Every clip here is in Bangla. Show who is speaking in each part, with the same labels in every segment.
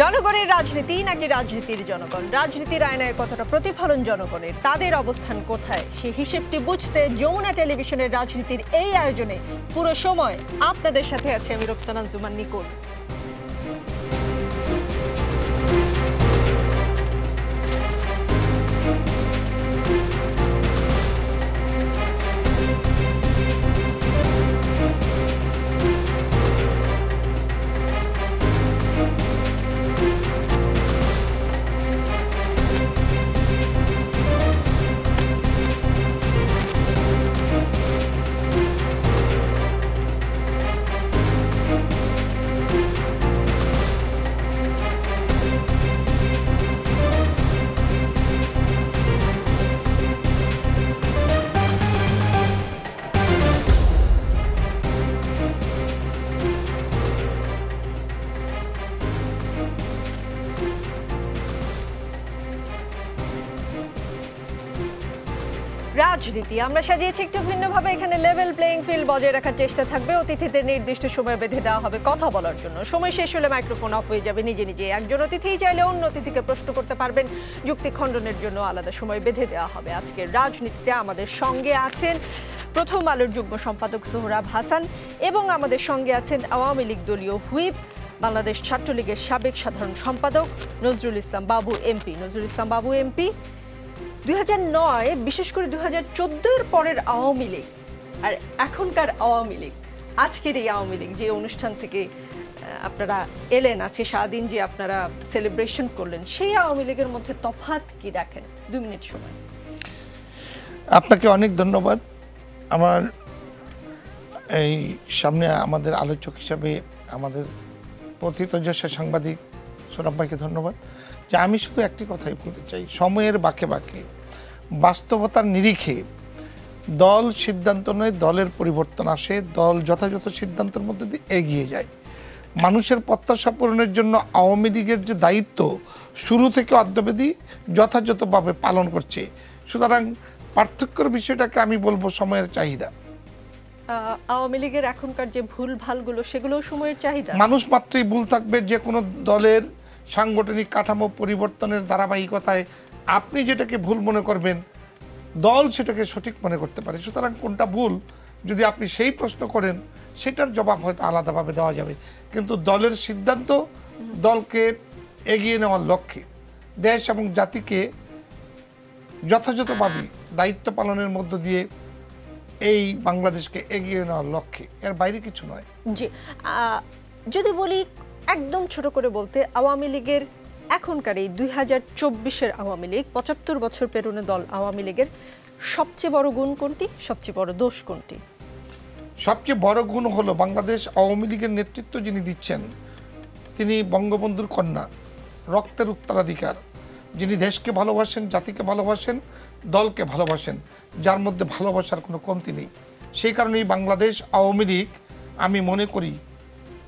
Speaker 1: জনগণের রাজনীতি নাকি রাজনীতির জনগণ? রাজনীতির আয়নায় কতটা প্রতিফলন জনগণের, তাদের অবস্থান কোথায়, সেই হিসেবটি বুঝতে যমুনা টেলিভিশনের রাজনীতির এই আয়োজনে পুরো সময় আপনাদের সাথে আছে আমি রোকসানা জুমান নিকুল। রাজনীতি আমরা সাজিয়েছি একটু ভিন্নভাবে। এখানে লেভেল প্লেইং ফিল্ড বজায় রাখার চেষ্টা থাকবে। অতিথিদের নির্দিষ্ট সময় বেঁধে দেওয়া হবে কথা বলার জন্য। সময় শেষ হলে মাইক্রোফোন অফ হয়ে যাবে নিজে নিজে। একজন অতিথি চাইলে অন্য অতিথিকে প্রশ্ন করতে পারবেন। যুক্তি খণ্ডনের জন্য আলাদা সময় বেঁধে দেওয়া হবে। আজকের রাজনীতিতে আমাদের সঙ্গে আছেন প্রথম আলোর যুগ্ম সম্পাদক সোহরাব হাসান এবং আমাদের সঙ্গে আছেন আওয়ামী লীগ দলীয় হুইপ, বাংলাদেশ ছাত্রলীগের সাবেক সাধারণ সম্পাদক নজরুল ইসলাম বাবু এমপি। নজরুল ইসলাম বাবু এমপি 2009 বিশেষ করে 2014-এর পরের আওয়ামী লীগ আর এখনকার আওয়ামী লীগ, আজকের এই আওয়ামী লীগ যে অনুষ্ঠান থেকে আপনারা এলেন, আছে সারাদিন যে আপনারা সেলিব্রেশন করলেন, সেই আওয়ামী লীগের মধ্যে তফাৎ কি দেখেন? 2 মিনিট সময়।
Speaker 2: আপনাকে অনেক ধন্যবাদ। আমার এই সামনে আমাদের আলোচক হিসাবে আমাদের প্রথিতযশা সাংবাদিক সোহরাব ভাইকে ধন্যবাদ। যে আমি শুধু একটি কথাই বলতে চাই, সময়ের বাঁকে বাঁকে বাস্তবতার নিরিখে দল সিদ্ধান্ত নয়, দলের পরিবর্তন আসে, দল যথাযথ সিদ্ধান্তের মধ্যে দিয়ে এগিয়ে যায়। মানুষের প্রত্যাশা পূরণের জন্য আওয়ামী লীগের যে দায়িত্ব শুরু থেকে অদ্যাবধি যথাযথভাবে পালন করছে। সুতরাং পার্থক্যের বিষয়টাকে আমি বলবো সময়ের চাহিদা।
Speaker 1: আওয়ামী লীগের এখনকার যে ভুল ভালগুলো সেগুলো সময়ের চাহিদা।
Speaker 2: মানুষ মাত্রই ভুল থাকবে। যে কোনো দলের সাংগঠনিক কাঠামো পরিবর্তনের ধারাবাহিকতায় আপনি যেটাকে ভুল মনে করবেন, দল সেটাকে সঠিক মনে করতে পারে। সুতরাং কোনটা ভুল যদি আপনি সেই প্রশ্ন করেন, সেটার জবাব হয়তো আলাদাভাবে দেওয়া যাবে। কিন্তু দলের সিদ্ধান্ত দলকে এগিয়ে নেওয়ার লক্ষ্যে, দেশ এবং জাতিকে যথাযথভাবে দায়িত্ব পালনের মধ্য দিয়ে এই বাংলাদেশকে এগিয়ে নেওয়ার লক্ষ্যে, এর বাইরে কিছু নয়।
Speaker 1: জি, যদি বলি একদম ছোট করে বলতে, আওয়ামী লীগের এখনকার এই 2024-এর আওয়ামী লীগ, 75 বছর পেরোনো দল আওয়ামী লীগের সবচেয়ে বড় গুণ কোনটি, সবচেয়ে বড় দোষ কোনটি?
Speaker 2: সবচেয়ে বড় গুণ হলো বাংলাদেশ আওয়ামী লীগের নেতৃত্ব যিনি দিচ্ছেন, তিনি বঙ্গবন্ধুর কন্যা, রক্তের উত্তরাধিকার, যিনি দেশকে ভালোবাসেন, জাতিকে ভালোবাসেন, দলকে ভালোবাসেন, যার মধ্যে ভালোবাসার কোনো কমতি নেই। সেই কারণেই বাংলাদেশ আওয়ামী লীগ আমি মনে করি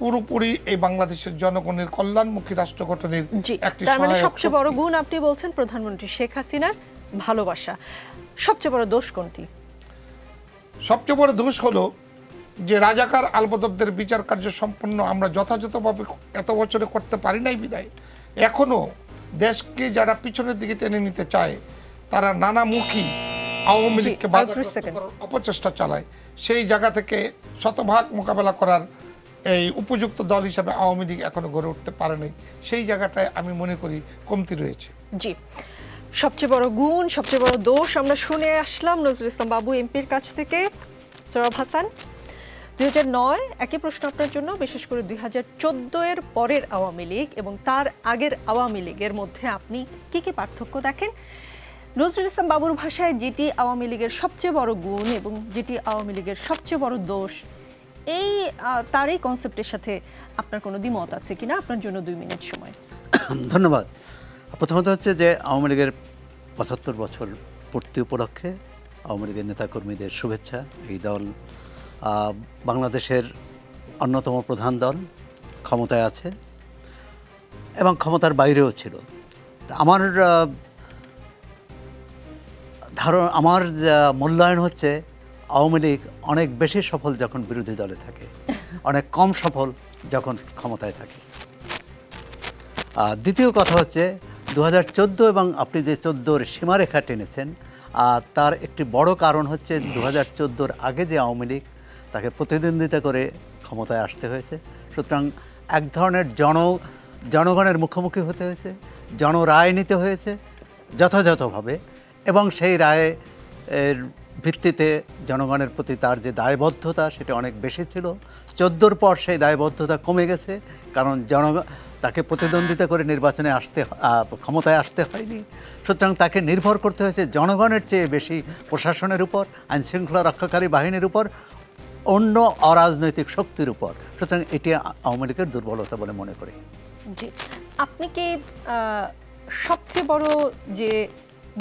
Speaker 2: পুরোপুরি এই বাংলাদেশের জনগণের কল্যাণমুখী রাষ্ট্র গঠনের একটি সহায়ক।
Speaker 1: সবচেয়ে বড় গুণ আপনি বলছেন প্রধানমন্ত্রী শেখ হাসিনার ভালোবাসা। সবচেয়ে বড় দোষ কোনটি?
Speaker 2: সবচেয়ে বড় দোষ হলো যে রাজাকার আলবদরদের বিচার কার্য সম্পন্ন আমরা যথাযথভাবে এত বছরে করতে পারি নাই বিদায় এখনো দেশকে যারা পিছনের দিকে টেনে নিতে চায়, তারা নানামুখী আওয়ামী লীগকে অপচেষ্টা চালায়। সেই জায়গা থেকে শতভাগ মোকাবেলা করার এই উপযুক্ত দল হিসাবে আওয়ামী লীগ এখনো গড়ে উঠতে পারে নাই। সেই জায়গাটায় আমি মনে করি কমতি রয়েছে।
Speaker 1: জি, সবচেয়ে বড় গুণ, সবচেয়ে বড় দোষ আমরা শুনে আসলাম নজরুল ইসলাম বাবু এমপির কাছ থেকে। সোহরাব হাসান, 2009 একই প্রশ্ন আপনার জন্য। বিশেষ করে 2014-এর পরের আওয়ামী লীগ এবং তার আগের আওয়ামী লীগের মধ্যে আপনি কি কি পার্থক্য দেখেন? নজরুল ইসলাম বাবুর ভাষায় যেটি আওয়ামী লীগের সবচেয়ে বড় গুণ এবং যেটি আওয়ামী লীগের সবচেয়ে বড় দোষ, এই তার এই কনসেপ্টের সাথে আপনার কোনো দ্বিমত আছে কিনা? আপনার জন্য 2 মিনিট সময়।
Speaker 3: ধন্যবাদ। প্রথমত হচ্ছে যে আওয়ামী লীগের 75 বছর পূর্তি উপলক্ষে আওয়ামী লীগের নেতাকর্মীদের শুভেচ্ছা। এই দল বাংলাদেশের অন্যতম প্রধান দল, ক্ষমতায় আছে এবং ক্ষমতার বাইরেও ছিল। আমার আমার মূল্যায়ন হচ্ছে আওয়ামী লীগ অনেক বেশি সফল যখন বিরোধী দলে থাকে, অনেক কম সফল যখন ক্ষমতায় থাকে। দ্বিতীয় কথা হচ্ছে 2014 এবং আপনি যে 14-র সীমারেখা টেনেছেন, তার একটি বড় কারণ হচ্ছে 2014-র আগে যে আওয়ামী লীগ, তাকে প্রতিদ্বন্দ্বিতা করে ক্ষমতায় আসতে হয়েছে। সুতরাং এক ধরনের জনগণের মুখোমুখি হতে হয়েছে, জনরায় নিতে হয়েছে যথাযথভাবে, এবং সেই রায়ের ভিত্তিতে জনগণের প্রতি তার যে দায়বদ্ধতা সেটা অনেক বেশি ছিল। 14-র পর সেই দায়বদ্ধতা কমে গেছে, কারণ তাকে প্রতিদ্বন্দ্বিতা করে নির্বাচনে ক্ষমতায় আসতে হয়নি। সুতরাং তাকে নির্ভর করতে হয়েছে জনগণের চেয়ে বেশি প্রশাসনের উপর, আইনশৃঙ্খলা রক্ষাকারী বাহিনীর উপর, অন্য অরাজনৈতিক শক্তির উপর। সুতরাং এটি আওয়ামী লীগের দুর্বলতা বলে মনে করি।
Speaker 1: জি, আপনি কি সবচেয়ে বড় যে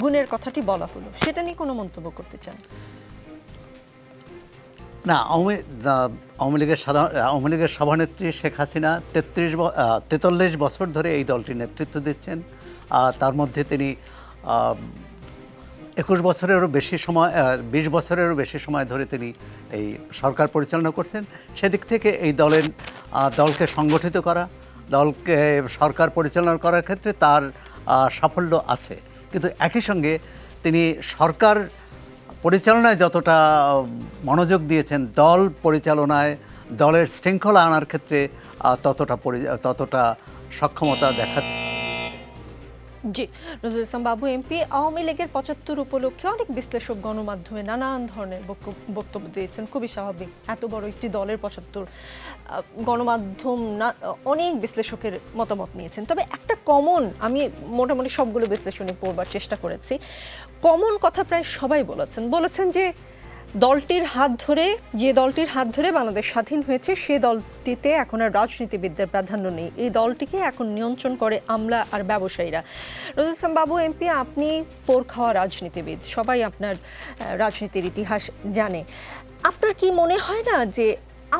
Speaker 1: গুণের কথাটি বলা হলো সেটা নিয়ে কোনো মন্তব্য করতে চান?
Speaker 3: না, আওয়ামী লীগের সভানেত্রী শেখ হাসিনা 43 বছর ধরে এই দলটির নেতৃত্ব দিচ্ছেন। তার মধ্যে তিনি 21 বছরেরও বেশি সময়, 20 বছরেরও বেশি সময় ধরে তিনি এই সরকার পরিচালনা করছেন। সেদিক থেকে এই দলকে সংগঠিত করা, দলকে সরকার পরিচালনা করার ক্ষেত্রে তার সাফল্য আছে। কিন্তু একই সঙ্গে তিনি সরকার পরিচালনায় যতটা মনোযোগ দিয়েছেন, দল পরিচালনায়, দলের শৃঙ্খলা আনার ক্ষেত্রে ততটা সক্ষমতা
Speaker 1: জি, নজরুল ইসলাম বাবু এমপি, আওয়ামী লীগের 75 উপলক্ষে অনেক বিশ্লেষক গণমাধ্যমে নানান ধরনের বক্তব্য দিয়েছেন। খুবই স্বাভাবিক, এত বড় একটি দলের 75, গণমাধ্যম অনেক বিশ্লেষকের মতামত নিয়েছেন। তবে একটা কমন, আমি মোটামুটি সবগুলো বিশ্লেষণে পড়বার চেষ্টা করেছি, কমন কথা প্রায় সবাই বলেছেন যে দলটির হাত ধরে বাংলাদেশ স্বাধীন হয়েছে, সে দলটিতে এখন আর রাজনীতিবিদদের প্রাধান্য নেই। এই দলটিকে এখন নিয়ন্ত্রণ করে আমলা আর ব্যবসায়ীরা। নজরুল ইসলাম বাবু এমপি, আপনি পোর খাওয়া রাজনীতিবিদ, সবাই আপনার রাজনীতির ইতিহাস জানে। আপনার কি মনে হয় না যে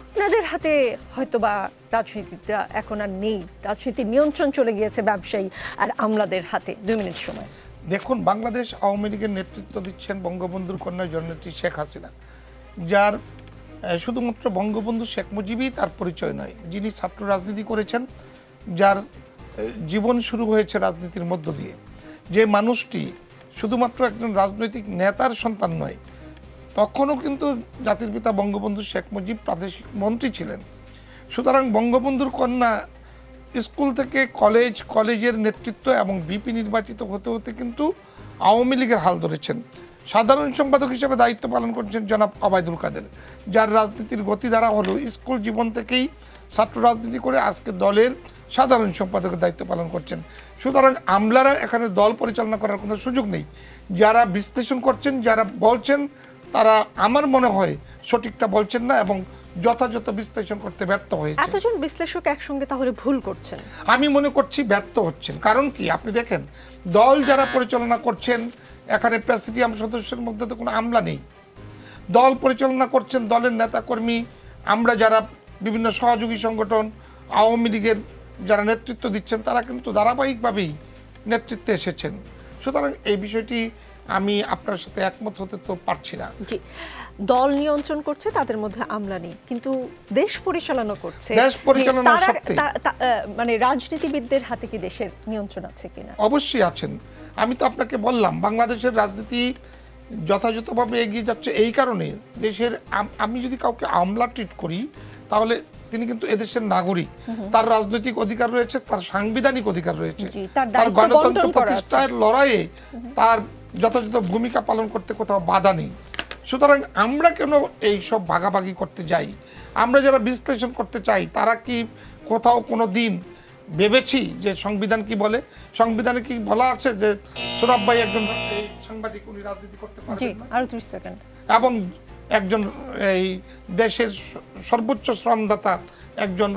Speaker 1: আপনাদের হাতে হয়তোবা রাজনীতিটা এখন আর নেই, রাজনীতির নিয়ন্ত্রণ চলে গিয়েছে ব্যবসায়ী আর আমলাদের হাতে? 2 মিনিট সময়।
Speaker 2: দেখুন, বাংলাদেশ আওয়ামী লীগের নেতৃত্ব দিচ্ছেন বঙ্গবন্ধুর কন্যা জননেত্রী শেখ হাসিনা, যার শুধুমাত্র বঙ্গবন্ধু শেখ মুজিবই তার পরিচয় নয়, যিনি ছাত্র রাজনীতি করেছেন, যার জীবন শুরু হয়েছে রাজনীতির মধ্য দিয়ে। যে মানুষটি শুধুমাত্র একজন রাজনৈতিক নেতার সন্তান নয়, তখনও কিন্তু জাতির পিতা বঙ্গবন্ধু শেখ মুজিব প্রাদেশিক মন্ত্রী ছিলেন। সুতরাং বঙ্গবন্ধুর কন্যা স্কুল থেকে কলেজের নেতৃত্ব এবং বিপি নির্বাচিত হতে হতে কিন্তু আওয়ামী লীগের হাল ধরেছেন। সাধারণ সম্পাদক হিসেবে দায়িত্ব পালন করছেন জনাব ওবায়দুল কাদের, যার রাজনীতির গতিধারা হলো স্কুল জীবন থেকেই ছাত্র রাজনীতি করে আজকে দলের সাধারণ সম্পাদকের দায়িত্ব পালন করছেন। সুতরাং আমলারা এখানে দল পরিচালনা করার কোনো সুযোগ নেই। যারা বিশ্লেষণ করছেন, যারা বলছেন, তারা আমার মনে হয় সঠিকটা বলছেন না এবং যথাযথ বিশ্লেষণ করতে ব্যর্থ হয়েছে।
Speaker 1: এতজন বিশ্লেষক একসঙ্গে তাহলে ভুল করছেন?
Speaker 2: আমি মনে করছি ব্যর্থ হচ্ছেন। কারণ কি, আপনি দেখেন, দল যারা পরিচালনা করছেন, এখানে প্রেসিডিয়াম সদস্যের মধ্যে তো কোনো আমলা নেই। দল পরিচালনা করছেন দলের নেতাকর্মী, আমরা যারা বিভিন্ন সহযোগী সংগঠন, আওয়ামী লীগের যারা নেতৃত্ব দিচ্ছেন, তারা কিন্তু ধারাবাহিকভাবেই নেতৃত্বে এসেছেন। সুতরাং এই বিষয়টি আমি আপনার সাথে একমত হতে তো পারছি না।
Speaker 1: জি, দল নিয়ন্ত্রণ করছে, তাদের মধ্যে আমলা নেই, কিন্তু দেশ পরিচালনা করছে।
Speaker 2: দেশ পরিচালনা সত্ত্বে
Speaker 1: মানে রাজনীতিবিদদের হাতে কি দেশের নিয়ন্ত্রণ আছে কিনা?
Speaker 2: অবশ্যই আছেন। আমি তো আপনাকে বললাম, বাংলাদেশের রাজনীতি যথাযথভাবে এগিয়ে যাচ্ছে এই কারণে, দেশের আমি যদি কাউকে আমলা ট্রিট করি, তাহলে তিনি কিন্তু এদেশের নাগরিক, তার রাজনৈতিক অধিকার রয়েছে, তার সাংবিধানিক অধিকার রয়েছে, তার গণতন্ত্র প্রতিষ্ঠার লড়াইয়ে তার যথাযথ ভূমিকা পালন করতে কোথাও বাধা নেই। সুতরাং আমরা কেন এই সব ভাগাভাগি করতে যাই? আমরা যারা বিশ্লেষণ করতে চাই, তারা কি কোথাও কোনো দিন ভেবেছি যে সংবিধান কি বলে? সংবিধানে কি বলা আছে যে সোহরাব ভাই একজন সাংবাদিক, উনি রাজনীতি করতে পারবেন না?
Speaker 1: আরো 30 সেকেন্ড।
Speaker 2: এবং একজন এই দেশের সর্বোচ্চ শ্রমদাতা একজন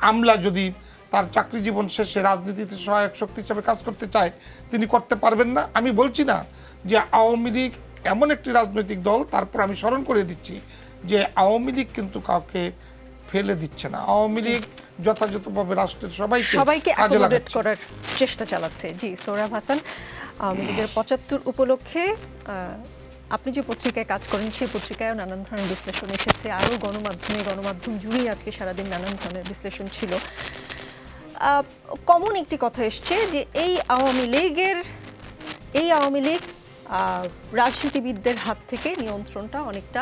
Speaker 2: আমলা যদি তার চাকরি জীবন শেষে রাজনীতিতে সহায়ক শক্তি হিসাবে কাজ করতে চায়, তিনি করতে পারবেন না? আমি বলছি না যে আওয়ামী লীগ এমন একটি রাজনৈতিক দল, তারপর আমি স্মরণ করে দিচ্ছি যে আওয়ামী লীগ কিন্তু কাউকে ফেলে দিচ্ছে না। আওয়ামী লীগ যথাযথভাবে রাষ্ট্রের সবাইকে
Speaker 1: অ্যাকোমোডেট করার চেষ্টা চালাচ্ছে। জি, সোহরাব হাসান, আওয়ামী লীগের 75 উপলক্ষে আপনি যে পত্রিকায় কাজ করেন, সেই পত্রিকায়ও নানান ধরনের বিশ্লেষণ এসেছে, আরও গণমাধ্যম জুড়েই আজকে সারাদিন নানান ধরনের বিশ্লেষণ ছিল। কমন একটি কথা এসছে যে এই আওয়ামী লীগ রাজনীতিবিদদের হাত থেকে নিয়ন্ত্রণটা অনেকটা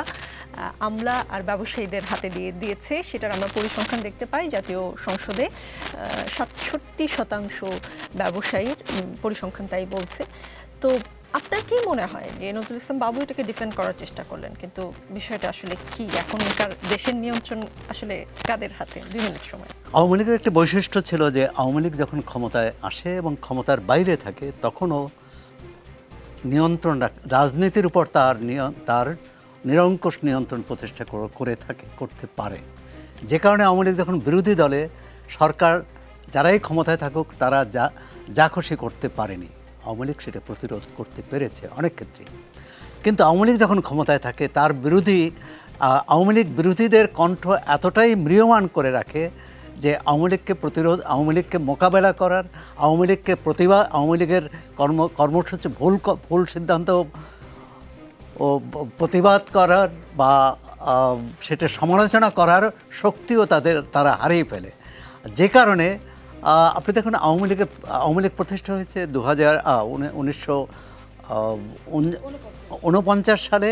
Speaker 1: আমলা আর ব্যবসায়ীদের হাতে দিয়ে দিয়েছে। সেটার আমরা পরিসংখ্যান দেখতে পাই জাতীয় সংসদে ৬৭% ব্যবসায়ীর পরিসংখ্যান তাই বলছে। তো আপনার কি মনে হয় যে নজরুল ইসলাম বাবু এটাকে ডিফেন্ড করার চেষ্টা করলেন, কিন্তু বিষয়টা আসলে কি? এখনকার দেশের নিয়ন্ত্রণ আসলে কাদের হাতে? 2 মিনিট সময়।
Speaker 3: আওয়ামী লীগের একটি বৈশিষ্ট্য ছিল যে আওয়ামী লীগ যখন ক্ষমতায় আসে এবং ক্ষমতার বাইরে থাকে তখনও নিয়ন্ত্রণ রাজনীতির উপর তার নিরঙ্কুশ নিয়ন্ত্রণ প্রতিষ্ঠা করতে পারে। যে কারণে আওয়ামী লীগ যখন বিরোধী দলে সরকার যারাই ক্ষমতায় থাকুক তারা যা খুশি করতে পারেনি, আওয়ামী লীগ সেটা প্রতিরোধ করতে পেরেছে অনেক ক্ষেত্রে। কিন্তু আওয়ামী লীগ যখন ক্ষমতায় থাকে তার আওয়ামী লীগ বিরোধীদের কণ্ঠ এতটাই ম্রিয়মাণ করে রাখে যে আওয়ামী লীগকে মোকাবেলা করার, আওয়ামী লীগের কর্মসূচি ভুল সিদ্ধান্ত ও প্রতিবাদ করার বা সেটা সমালোচনা করার শক্তিও তারা হারিয়ে ফেলে। যে কারণে আপনি দেখুন আওয়ামী লীগ প্রতিষ্ঠা হয়েছে 1949 সালে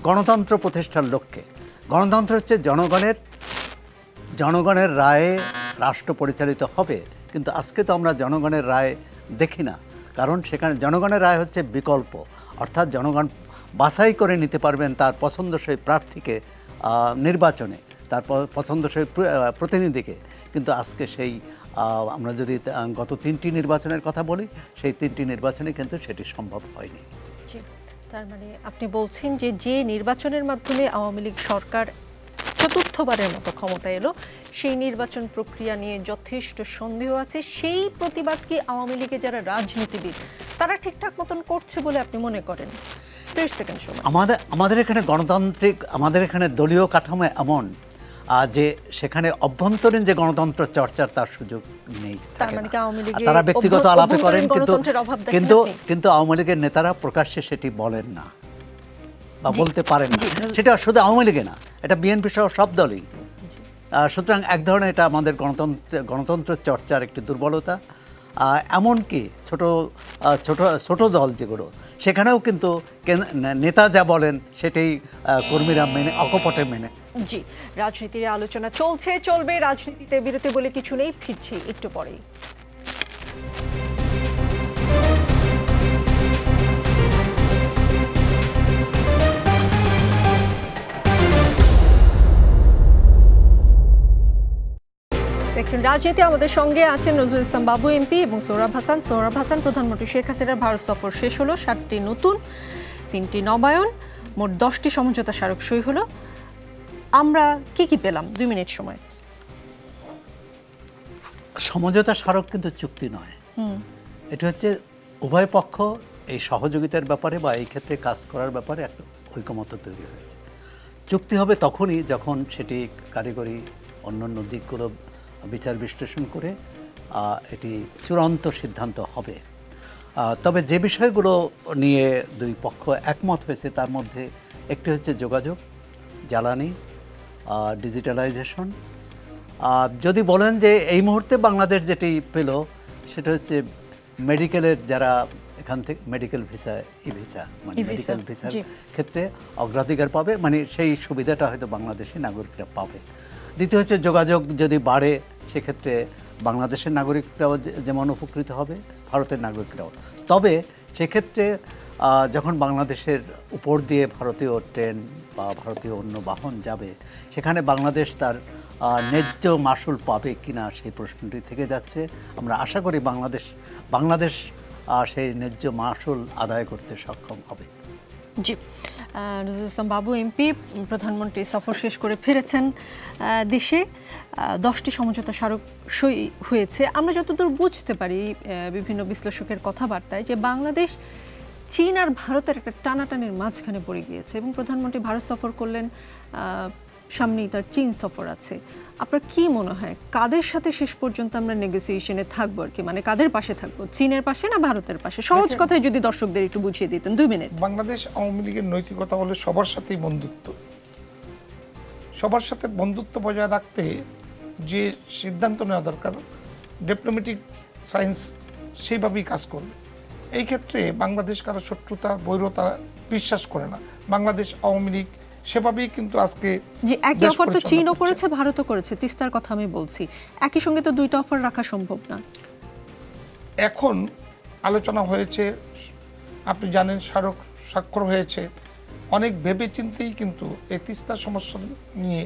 Speaker 3: গণতন্ত্র প্রতিষ্ঠার লক্ষ্যে। গণতন্ত্র হচ্ছে জনগণের রায়ে রাষ্ট্র পরিচালিত হবে, কিন্তু আজকে তো আমরা জনগণের রায় দেখি না। কারণ সেখানে জনগণের রায় হচ্ছে বিকল্প, অর্থাৎ জনগণ বাছাই করে নিতে পারবেন তার পছন্দসই প্রার্থীকে নির্বাচনে, তার পছন্দসই প্রতিনিধিকে। কিন্তু আজকে আমরা যদি গত 3টি নির্বাচনের কথা বলি, সেই 3টি নির্বাচনে কিন্তু সেটি সম্ভব হয়নি।
Speaker 1: তার মানে আপনি বলছেন যে নির্বাচনের মাধ্যমে আওয়ামী লীগ সরকার 4র্থবারের মতো ক্ষমতায় এলো, সেই নির্বাচন প্রক্রিয়া নিয়ে যথেষ্ট সন্দেহ আছে। সেই প্রতিবাদ কি আওয়ামী লীগের যারা রাজনীতিবিদ তারা ঠিকঠাক মতন করছে বলে আপনি মনে করেন? 30 সেকেন্ড সময়।
Speaker 3: আমাদের এখানে আমাদের এখানে দলীয় কাঠামো এমন যে সেখানে অভ্যন্তরীণ যে গণতন্ত্র চর্চার তার সুযোগ নেই। তারা ব্যক্তিগত আলাপে করেন, কিন্তু আওয়ামী লীগের নেতারা প্রকাশ্যে সেটি বলেন না বা বলতে পারেন না। সেটা শুধু আওয়ামী লীগে না, এটা বিএনপি সহ সব দলই। সুতরাং এক ধরনের এটা আমাদের গণতন্ত্র চর্চার একটি দুর্বলতা। এমনকি ছোট দল যেগুলো, সেখানেও কিন্তু নেতা যা বলেন সেটাই কর্মীরা অকপটে মেনে।
Speaker 1: জি, রাজনীতির আলোচনা চলবে, রাজনীতিতে বিরতি বলে কিছু নেই। ফিরছি একটু পরেই। রাজনীতি আমাদের সঙ্গে আছেন নজরুল ইসলাম বাবু এমপি এবং সোহরাব হাসান। প্রধানমন্ত্রী শেখ হাসিনার ভারত সফর শেষ হলো, 7টি নতুন, 3টি নবায়ন, মোট 10টি সমঝোতা স্মারক সই হলো। আমরা কি পেলাম? 2 মিনিট সময়।
Speaker 3: সমঝোতা স্মারক কিন্তু চুক্তি নয়, এটা হচ্ছে উভয় পক্ষ এই সহযোগিতার ব্যাপারে বা এই ক্ষেত্রে কাজ করার ব্যাপারে একটা ঐকমত্য তৈরি হয়েছে। চুক্তি হবে তখনই যখন সেটি কারিগরি অন্যান্য দিকগুলো বিচার বিশ্লেষণ করে এটি চূড়ান্ত সিদ্ধান্ত হবে। তবে যে বিষয়গুলো নিয়ে 2 পক্ষ একমত হয়েছে তার মধ্যে একটি হচ্ছে যোগাযোগ, জ্বালানি, ডিজিটালাইজেশন। যদি বলেন যে এই মুহূর্তে বাংলাদেশ যেটি পেল সেটা হচ্ছে মেডিকেলের, যারা এখান থেকে মেডিকেল ভিসা, মানে মেডিকেল ভিসার ক্ষেত্রে অগ্রাধিকার পাবে, মানে সেই সুবিধাটা হয়তো বাংলাদেশি নাগরিকরা পাবে। দ্বিতীয় হচ্ছে যোগাযোগ যদি বাড়ে সেক্ষেত্রে বাংলাদেশের নাগরিকরাও যেমন উপকৃত হবে, ভারতের নাগরিকরাও। তবে সেক্ষেত্রে যখন বাংলাদেশের উপর দিয়ে ভারতীয় ট্রেন বা ভারতীয় অন্য বাহন যাবে, সেখানে বাংলাদেশ তার ন্যায্য মাসুল পাবে কিনা সেই প্রশ্নটি থেকে যাচ্ছে। আমরা আশা করি বাংলাদেশ সেই ন্যায্য মাসুল আদায় করতে সক্ষম হবে।
Speaker 1: জি, নজরুল ইসলাম বাবু এমপি প্রধানমন্ত্রী সফর শেষ করে ফিরেছেন দেশে। 10টি সমঝোতা স্মারক সই হয়েছে। আমরা যতদূর বুঝতে পারি বিভিন্ন বিশ্লেষকের কথাবার্তায় যে বাংলাদেশ চীন আর ভারতের একটা টানাটানির মাঝখানে পড়ে গিয়েছে এবং প্রধানমন্ত্রী ভারত সফর করলেন, সামনেই তার চীন সফর আছে। আপনার কি মনে হয় কাদের সাথে শেষ পর্যন্ত আমরা নেগোসিয়েশনে থাকবো আর কি, মানে কাদের পাশে থাকবো, চীনের পাশে না ভারতের পাশে? সহজ কথায় যদি দর্শকদের একটু বুঝিয়ে দিতেন। 2 মিনিট।
Speaker 2: বাংলাদেশ আওয়ামী লীগের নৈতিকতা হলো সবার সাথেই বন্ধুত্ব। সবার সাথে বন্ধুত্ব বজায় রাখতে যে সিদ্ধান্ত নেওয়া দরকার ডিপ্লোম্যাটিক সায়েন্স সেইভাবেই কাজ করবে। এই ক্ষেত্রে বাংলাদেশ কারো শত্রুতা বৈরতা বিশ্বাস করে না। বাংলাদেশ আওয়ামী লীগ সেভাবেই কিন্তু আজকে
Speaker 1: যে একই অফার তো চীনও করেছে, ভারতও করেছে, তিস্তার কথা আমি বলছি, একই সঙ্গে তো দুইটা অফার রাখা সম্ভব না।
Speaker 2: এখন আলোচনা হয়েছে, আপনি জানেন স্মারক স্বাক্ষর হয়েছে, অনেক ভেবে চিন্তেই কিন্তু এই তিস্তা সমস্যা নিয়ে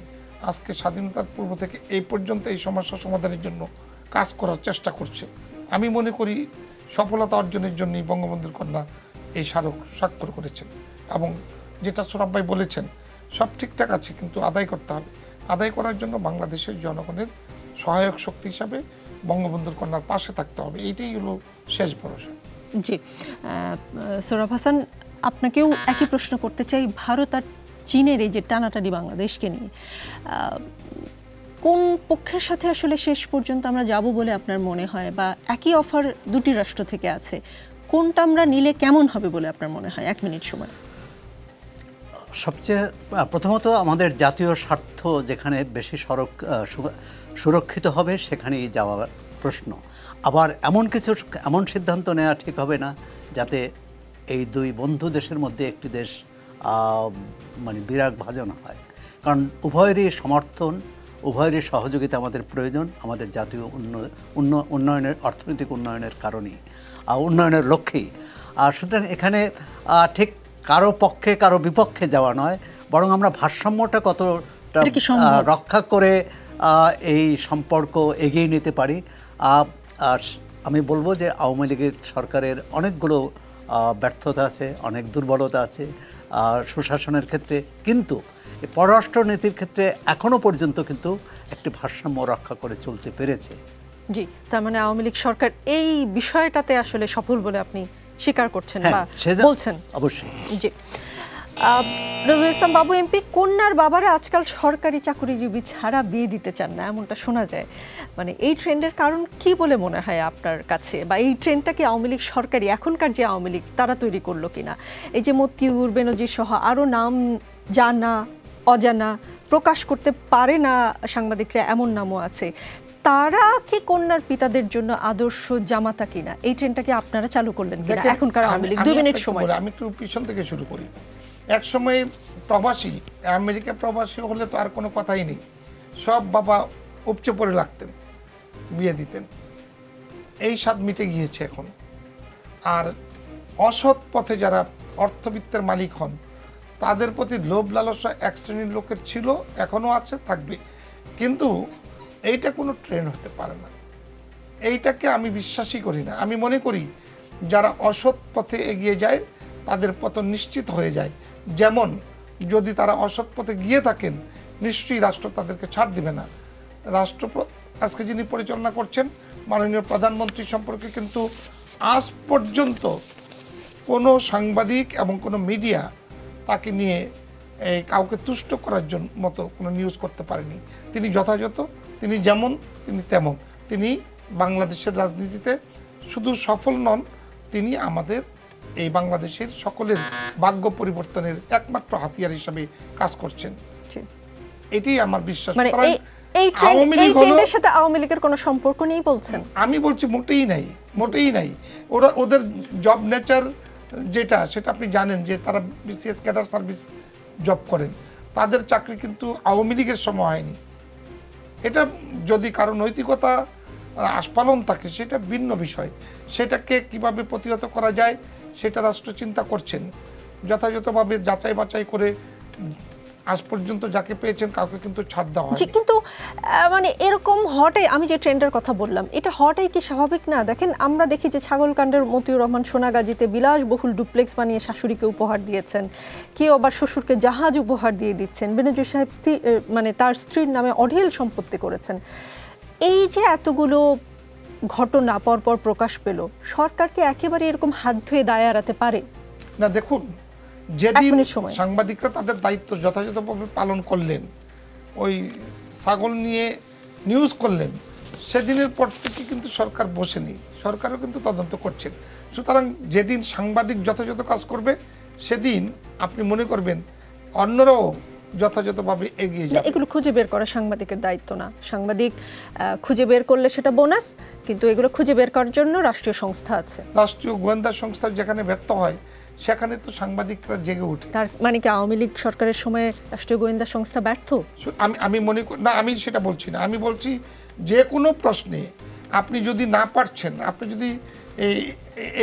Speaker 2: আজকে স্বাধীনতার পূর্ব থেকে এই পর্যন্ত এই সমস্যা সমাধানের জন্য কাজ করার চেষ্টা করছে। আমি মনে করি সফলতা অর্জনের জন্যই বঙ্গবন্ধুর কন্যা এই স্মারক স্বাক্ষর করেছেন। এবং যেটা সোহরাব ভাই বলেছেন সব ঠিকঠাক আছে, কিন্তু আদায় করতে হবে। আদায় করার জন্য বাংলাদেশের জনগণের সহায়ক শক্তি হিসাবে বঙ্গবন্ধুর কন্যার পাশে থাকতে হবে, এইটাই হলো শেষ ভরসা।
Speaker 1: জি, সোহরাব হাসান, আপনাকেও একই প্রশ্ন করতে চাই। ভারত আর চীনের এই যে টানাটানি বাংলাদেশকে নিয়ে, কোন পক্ষের সাথে আসলে শেষ পর্যন্ত আমরা যাব বলে আপনার মনে হয়? বা একই অফার দুটি রাষ্ট্র থেকে আছে, কোনটা আমরা নিলে কেমন হবে বলে আপনার মনে হয়? 1 মিনিট সময়।
Speaker 3: সবচেয়ে প্রথমত আমাদের জাতীয় স্বার্থ যেখানে বেশি সুরক্ষিত হবে সেখানেই যাওয়ার প্রশ্ন। আবার এমন সিদ্ধান্ত নেওয়া ঠিক হবে না যাতে এই দুই বন্ধু দেশের মধ্যে একটি দেশ মানে বিরাগ ভাজন হয়। কারণ উভয়েরই সমর্থন, উভয়েরই সহযোগিতা আমাদের প্রয়োজন আমাদের জাতীয় উন্নয়নের, অর্থনৈতিক উন্নয়নের কারণেই, উন্নয়নের লক্ষ্যেই। আর সুতরাং এখানে ঠিক কারো পক্ষে কারো বিপক্ষে যাওয়া নয়, বরং আমরা ভারসাম্যটা কতটা রক্ষা করে এই সম্পর্ক এগিয়ে নিতে পারি। আর আমি বলবো যে আওয়ামী লীগের সরকারের অনেকগুলো ব্যর্থতা আছে, অনেক দুর্বলতা আছে সুশাসনের ক্ষেত্রে, কিন্তু পররাষ্ট্র নীতির ক্ষেত্রে এখনো পর্যন্ত কিন্তু একটি ভারসাম্য রক্ষা করে চলতে পেরেছে।
Speaker 1: জি, তার মানে আওয়ামী লীগ সরকার এই বিষয়টাতে আসলে সফল বলে আপনি স্বীকার করছেন বা বলছেন?
Speaker 3: অবশ্যই।
Speaker 1: জি, নজরুল ইসলাম বাবু এমপি, কন্যার বাবারা আজকাল সরকারি চাকরিজীবী ছাড়া বিয়ে দিতে চান না, এমনটা শোনা যায়। মানে এই ট্রেন্ডের কারণ কি বলে মনে হয় আপনার কাছে? বা এই ট্রেন্ডটা কি আওয়ামী লীগ সরকারি, এখনকার যে আওয়ামী লীগ তারা তৈরি করলো কিনা? এই যে মতিউর, বেনজির সহ আরও নাম জানা অজানা প্রকাশ করতে পারে না সাংবাদিকরা, এমন নামও আছে, তারা কি কন্যার পিতাদের জন্য আদর্শ জামাতা কিনা? এই ট্রেন্ডটা কি আপনারা চালু করলেন কিনা এখনকার আওয়ামী লীগ? 2 মিনিট সময়।
Speaker 2: আমি একটু পিছন থেকে শুরু করি। এক সময় প্রবাসী, আমেরিকা প্রবাসী হলে তো আর কোনো কথাই নেই, সব বাবা উপচে পড়ে লাগতেন, বিয়ে দিতেন। এই স্বাদ মিটে গিয়েছে এখন। আর অসৎ পথে যারা অর্থবিত্তের মালিক হন তাদের প্রতি লোভ লালসা এক শ্রেণীর লোকের ছিল, এখনও আছে, থাকবে। কিন্তু এইটা কোনো ট্রেন্ড হতে পারে না, এইটাকে আমি বিশ্বাসই করি না। আমি মনে করি যারা অসৎ পথে এগিয়ে যায় তাদের পতন নিশ্চিত হয়ে যায়। যেমন যদি তারা অসৎ পথে গিয়ে থাকেন নিশ্চয়ই রাষ্ট্র তাদেরকে ছাড় দিবে না। রাষ্ট্র আজকে যিনি পরিচালনা করছেন মাননীয় প্রধানমন্ত্রী সম্পর্কে কিন্তু আজ পর্যন্ত কোনো সাংবাদিক এবং কোনো মিডিয়া তাকে নিয়ে কাউকে তুষ্ট করার জন্য মতো কোনো নিউজ করতে পারেনি। তিনি যথাযথ, তিনি যেমন তিনি তেমন। তিনি বাংলাদেশের রাজনীতিতে শুধু সফল নন, তিনি আমাদের এই বাংলাদেশের সকলের ভাগ্য পরিবর্তনের একমাত্র হাতিয়ার হিসাবে কাজ করছেন, এটাই আমার বিশ্বাস।
Speaker 1: এই ট্রেন্ডের সাথে আওয়ামী লীগের কোনো সম্পর্ক নেই বলছেন? আমি
Speaker 2: বলছি মোটেই নাই, মোটেই নাই। ওদের জব নেচার যেটা, সেটা আপনি জানেন যে তারা বিসিএস ক্যাডার সার্ভিস জব করেন, তাদের চাকরি কিন্তু আওয়ামী লীগের সময় হয়নি। এটা যদি কারো নৈতিকতা আস্ফালন থাকে সেটা ভিন্ন বিষয়, সেটাকে কিভাবে প্রতিহত করা যায় সেটা রাষ্ট্র চিন্তা করছেন। যথাযথভাবে যাচাই বাছাই করে আজ পর্যন্ত যাকে পেয়েছেন কাউকে কিন্তু ছাড় দেওয়া হয়।
Speaker 1: কিন্তু মানে এরকম হটে, আমি যে ট্রেন্ডের কথা বললাম, এটা হটাই কি স্বাভাবিক না? দেখেন, আমরা দেখি যে ছাগলকাণ্ডের মতিউর রহমান সোনাগাজীতে বিলাসবহুল ডুপ্লেক্স বানিয়ে শাশুড়িকে উপহার দিয়েছেন, কেউ আবার শ্বশুরকে জাহাজ উপহার দিয়ে দিচ্ছেন, বেনজির সাহেব মানে তার স্ত্রীর নামে অঢেল সম্পত্তি করেছেন। এই যে এতগুলো ঘটনা পরপর প্রকাশ পেল, সরকারকে একেবারে এরকম হাত ধুয়ে দায় এড়াতে পারে
Speaker 2: না? দেখুন, যেদিন সাংবাদিকরা তাদের দায়িত্ব যথাযথভাবে পালন করলেন, ওই ছাগল নিয়ে নিউজ করলেন, সেদিনের পর থেকে কিন্তু সরকার বসেনি, সরকারও কিন্তু তদন্ত করছেন। সুতরাং যেদিন সাংবাদিক যথাযথ কাজ করবে সেদিন আপনি মনে করবেন অন্যরাও যথাযথভাবে এগিয়ে যাবে।
Speaker 1: এগুলো খুঁজে বের করা সাংবাদিকের দায়িত্ব না। সাংবাদিক খুঁজে বের করলে সেটা বোনাস, কিন্তু এগুলো খুঁজে বের করার জন্য রাষ্ট্রীয় সংস্থা আছে।
Speaker 2: রাষ্ট্রীয় গোয়েন্দা সংস্থা যেখানে ব্যর্থ হয় সেখানে তো সাংবাদিকরা জেগে ওঠে।
Speaker 1: তার মানে কি আওয়ামী লীগ সরকারের সময় রাষ্ট্রীয় গোয়েন্দা সংস্থা ব্যর্থ?
Speaker 2: আমি মনে করি না, আমি সেটা বলছি না। আমি বলছি যে কোনো প্রশ্নে আপনি যদি না পারছেন, আপনি যদি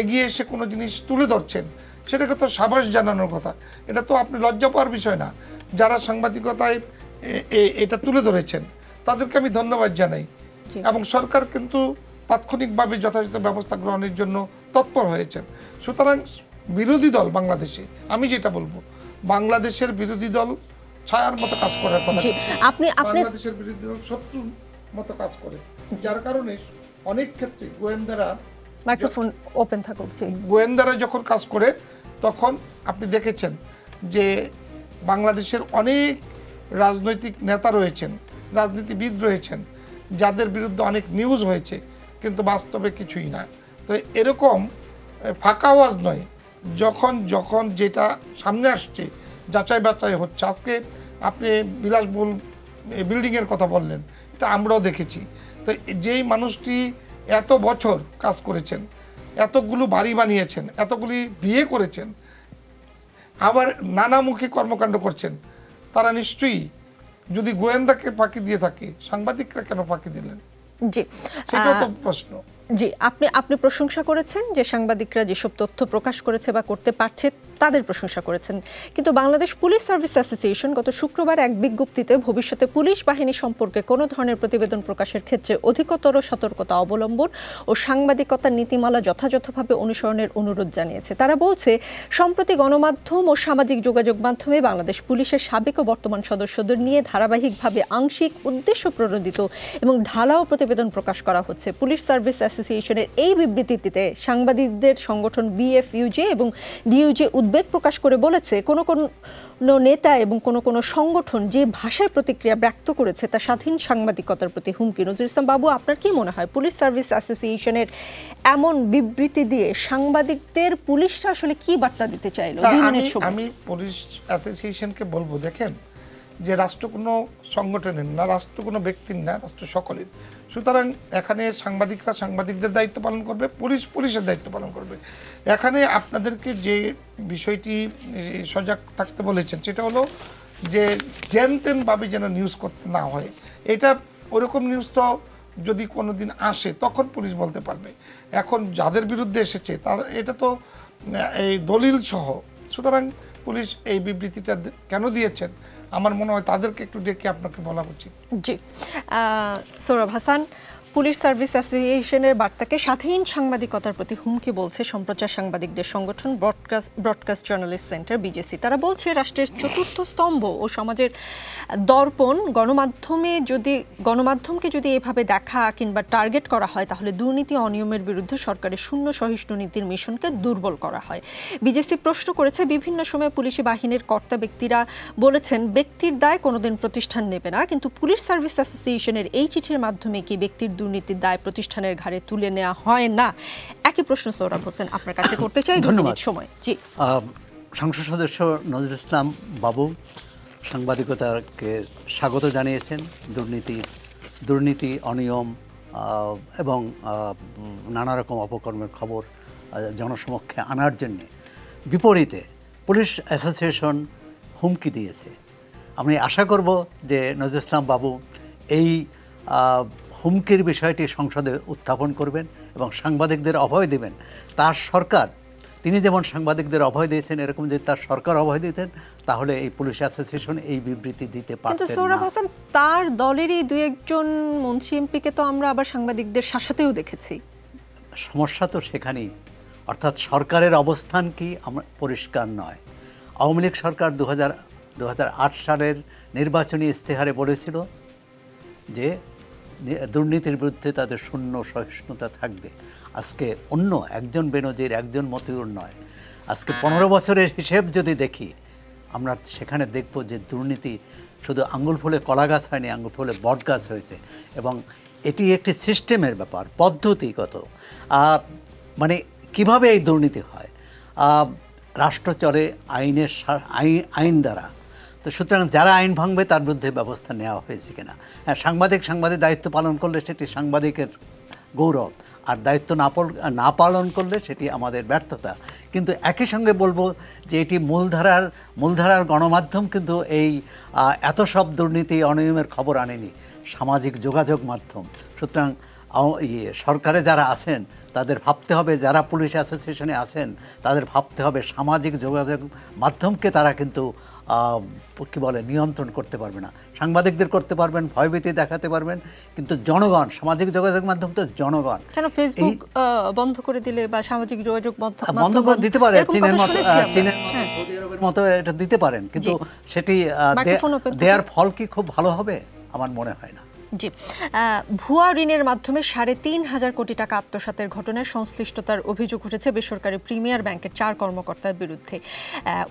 Speaker 2: এগিয়ে এসে কোনো জিনিস তুলে ধরছেন, সেটাকে তো সাবাস জানানোর কথা। এটা তো আপনি লজ্জা পাওয়ার বিষয় না। যারা সাংবাদিকতায় এটা তুলে ধরেছেন তাদেরকে আমি ধন্যবাদ জানাই, এবং সরকার কিন্তু তাৎক্ষণিকভাবে যথাযথ ব্যবস্থা গ্রহণের জন্য তৎপর হয়েছেন। সুতরাং বিরোধী দল বাংলাদেশে, আমি যেটা বলবো, বাংলাদেশের বিরোধী দল ছায়ার মতো কাজ করার কথা। বাংলাদেশের বিরোধী দল শত্রুর মতো কাজ করে, যার কারণে অনেক ক্ষেত্রে
Speaker 1: মাইক্রোফোন ওপেন থাকুক।
Speaker 2: গোয়েন্দারা যখন কাজ করে তখন আপনি দেখেছেন যে বাংলাদেশের অনেক রাজনৈতিক নেতা রয়েছেন, রাজনীতিবিদ রয়েছেন, যাদের বিরুদ্ধে অনেক নিউজ হয়েছে, কিন্তু বাস্তবে কিছুই না। তো এরকম ফাঁকা আওয়াজ নয়, যখন যখন যেটা সামনে আসছে যাচাই বাছাই হচ্ছে। আজকে আপনি বিলাসবহুল বিল্ডিংয়ের কথা বললেন, এটা আমরাও দেখেছি। তো যেই মানুষটি এত বছর কাজ করেছেন, এতগুলো বাড়ি বানিয়েছেন, এতগুলি বিয়ে করেছেন, আবার নানামুখী কর্মকাণ্ড করছেন, তারা নিশ্চয়ই যদি গোয়েন্দাকে ফাঁকি দিয়ে থাকে, সাংবাদিকরা কেন ফাঁকি দিলেন?
Speaker 1: জি,
Speaker 2: সেটা তো প্রশ্ন।
Speaker 1: জি, আপনি প্রশংসা করেছেন যে সাংবাদিকরা যেসব তথ্য প্রকাশ করেছে বা করতে পারছে তাদের প্রশংসা করেছেন, কিন্তু বাংলাদেশ পুলিশ সার্ভিস অ্যাসোসিয়েশন গত শুক্রবার এক বিজ্ঞপ্তিতে ভবিষ্যতে পুলিশ বাহিনী সম্পর্কে কোনো ধরনের প্রতিবেদন প্রকাশের ক্ষেত্রে অধিকতর সতর্কতা অবলম্বন ও সাংবাদিকতার নীতিমালা যথাযথভাবে অনুসরণের অনুরোধ জানিয়েছে। তারা বলছে, সম্প্রতি গণমাধ্যম ও সামাজিক যোগাযোগ মাধ্যমে বাংলাদেশ পুলিশের সাবেক ও বর্তমান সদস্যদের নিয়ে ধারাবাহিকভাবে আংশিক উদ্দেশ্য প্রণোদিত এবং ঢালাও প্রতিবেদন প্রকাশ করা হচ্ছে। পুলিশ সার্ভিস অ্যাসোসিয়েশনের এই বিবৃতিতে সাংবাদিকদের সংগঠন বিএফইউজে এবং ডিইউজে উদ্বেগ প্রকাশ করে বলেছে, কোন নেতা এবং কোন সংগঠন যে ভাষায় প্রতিক্রিয়া ব্যক্ত করেছে তা স্বাধীন সাংবাদিকতার প্রতি হুমকি। নজরুল ইসলাম বাবু, আপনার কি মনে হয় পুলিশ সার্ভিস অ্যাসোসিয়েশনের এমন বিবৃতি দিয়ে সাংবাদিকদের পুলিশরা আসলে কি বার্তা দিতে চাইলো?
Speaker 2: আমি পুলিশ অ্যাসোসিয়েশনকে বলবো, দেখেন যে রাষ্ট্র কোনো সংগঠনের না, রাষ্ট্র কোনো ব্যক্তির না, রাষ্ট্র সকলের। সুতরাং এখানে সাংবাদিকরা সাংবাদিকদের দায়িত্ব পালন করবে, পুলিশ পুলিশের দায়িত্ব পালন করবে। এখানে আপনাদেরকে যে বিষয়টি সজাগ থাকতে বলেছেন সেটা হলো যে জেনতেনভাবে যেন নিউজ করতে না হয়। এটা ওরকম নিউজ তো যদি কোনো দিন আসে তখন পুলিশ বলতে পারবে। এখন যাদের বিরুদ্ধে এসেছে তার এটা তো এই দলিল সহ। সুতরাং পুলিশ এই বিবৃতিটা কেন দিয়েছেন আমার মনে হয় তাদেরকে একটু ডেকে আপনাকে বলা উচিত।
Speaker 1: জি, সৌরভ হাসান, পুলিশ সার্ভিস অ্যাসোসিয়েশনের বার্তাকে স্বাধীন সাংবাদিকতার প্রতি হুমকি বলছে সম্প্রচার সাংবাদিকদের সংগঠন ব্রডকাস্ট জার্নালিস্ট সেন্টার বিজেসি। তারা বলছে, রাষ্ট্রের চতুর্থ স্তম্ভ ও সমাজের দর্পণ গণমাধ্যমকে যদি এভাবে দেখা কিংবা টার্গেট করা হয়, তাহলে দুর্নীতি অনিয়মের বিরুদ্ধে সরকারের শূন্য সহিষ্ণু নীতির মিশনকে দুর্বল করা হয়। বিজেসি প্রশ্ন করেছে, বিভিন্ন সময় পুলিশি বাহিনীর কর্তা ব্যক্তিরা বলেছেন ব্যক্তির দায় কোনোদিন প্রতিষ্ঠান নেবে না, কিন্তু পুলিশ সার্ভিস অ্যাসোসিয়েশনের এই চিঠির মাধ্যমে কি ব্যক্তির দুর্নীতির দায় প্রতিষ্ঠানের ঘাড়ে তুলে নেওয়া হয় না? একই প্রশ্ন সৌরভ হোসেন আপনার কাছে করতে চাই।
Speaker 3: ধন্যবাদ।
Speaker 1: সময় জি,
Speaker 3: সংসদ সদস্য নজরুল ইসলাম বাবু সাংবাদিকতাকে স্বাগত জানিয়েছেন। দুর্নীতি অনিয়ম এবং নানা রকম অপকর্মের খবর জনসমক্ষে আনার জন্য বিপরীতে পুলিশ অ্যাসোসিয়েশন হুমকি দিয়েছে। আমি আশা করব যে নজরুল ইসলাম বাবু এই হুমকির বিষয়টি সংসদে উত্থাপন করবেন এবং সাংবাদিকদের অভয় দেবেন। তার সরকার, তিনি যেমন সাংবাদিকদের অভয় দিয়েছেন, এরকম যদি তার সরকার অভয় দিতেন তাহলে এই পুলিশ অ্যাসোসিয়েশন এই বিবৃতি দিতে পারতেন না।
Speaker 1: কিন্তু সৌরভ হাসান, তার দলেরই দুই একজন মন্ত্রী এমপিকে তো আমরা আবার সাংবাদিকদের শাসাতেও দেখেছি।
Speaker 3: সমস্যা তো সেখানেই, অর্থাৎ সরকারের অবস্থান কি আমরা পরিষ্কার নয়। আওয়ামী লীগ সরকার 2008 সালের নির্বাচনী ইস্তেহারে বলেছিল যে দুর্নীতির বিরুদ্ধে তাদের শূন্য সহিষ্ণুতা থাকবে। আজকে অন্য একজন বেনজির, একজন মতিউর নয়, আজকে 15 বছরের হিসেব যদি দেখি আমরা সেখানে দেখব যে দুর্নীতি শুধু আঙ্গুল ফুলে কলা গাছ হয়নি, আঙ্গুল ফুলে বট গাছ হয়েছে। এবং এটি একটি সিস্টেমের ব্যাপার, পদ্ধতিগত। মানে কিভাবে এই দুর্নীতি হয়? রাষ্ট্র চলে আইন দ্বারা। তো সুতরাং যারা আইন ভাঙবে তার বিরুদ্ধে ব্যবস্থা নেওয়া হয়েছে কিনা। হ্যাঁ, সাংবাদিক দায়িত্ব পালন করলে সেটি সাংবাদিকের গৌরব, আর দায়িত্ব না পালন করলে সেটি আমাদের ব্যর্থতা। কিন্তু একই সঙ্গে বলবো যে এটি মূলধারার গণমাধ্যম কিন্তু এই এত সব দুর্নীতি অনিয়মের খবর আনেনি, সামাজিক যোগাযোগ মাধ্যম। সুতরাং সরকারে যারা আছেন তাদের ভাবতে হবে, যারা পুলিশ অ্যাসোসিয়েশনে আছেন তাদের ভাবতে হবে সামাজিক যোগাযোগ মাধ্যমকে তারা কিন্তু কি বলে নিয়ন্ত্রণ করতে পারবে না। সাংবাদিকদের করতে পারবেন, ভয়ভীতি দেখাতে পারবেন, কিন্তু জনগণ, সামাজিক যোগাযোগ মাধ্যম তো জনগণ।
Speaker 1: কেন ফেসবুক বন্ধ করে দিলে বা সামাজিক যোগাযোগ
Speaker 3: বন্ধ করে দিতে পারে, চীনের মতো সৌদি আরবের মতো এটা দিতে পারেন, কিন্তু সেটি দেয়ার ফল কি খুব ভালো হবে? আমার মনে হয় না।
Speaker 1: জি, ভুয়া ঋণের মাধ্যমে ৩৫০০ কোটি টাকা আত্মসাতের ঘটনায় সংশ্লিষ্টতার অভিযোগ উঠেছে বেসরকারি প্রিমিয়ার ব্যাংকের 4 কর্মকর্তার বিরুদ্ধে।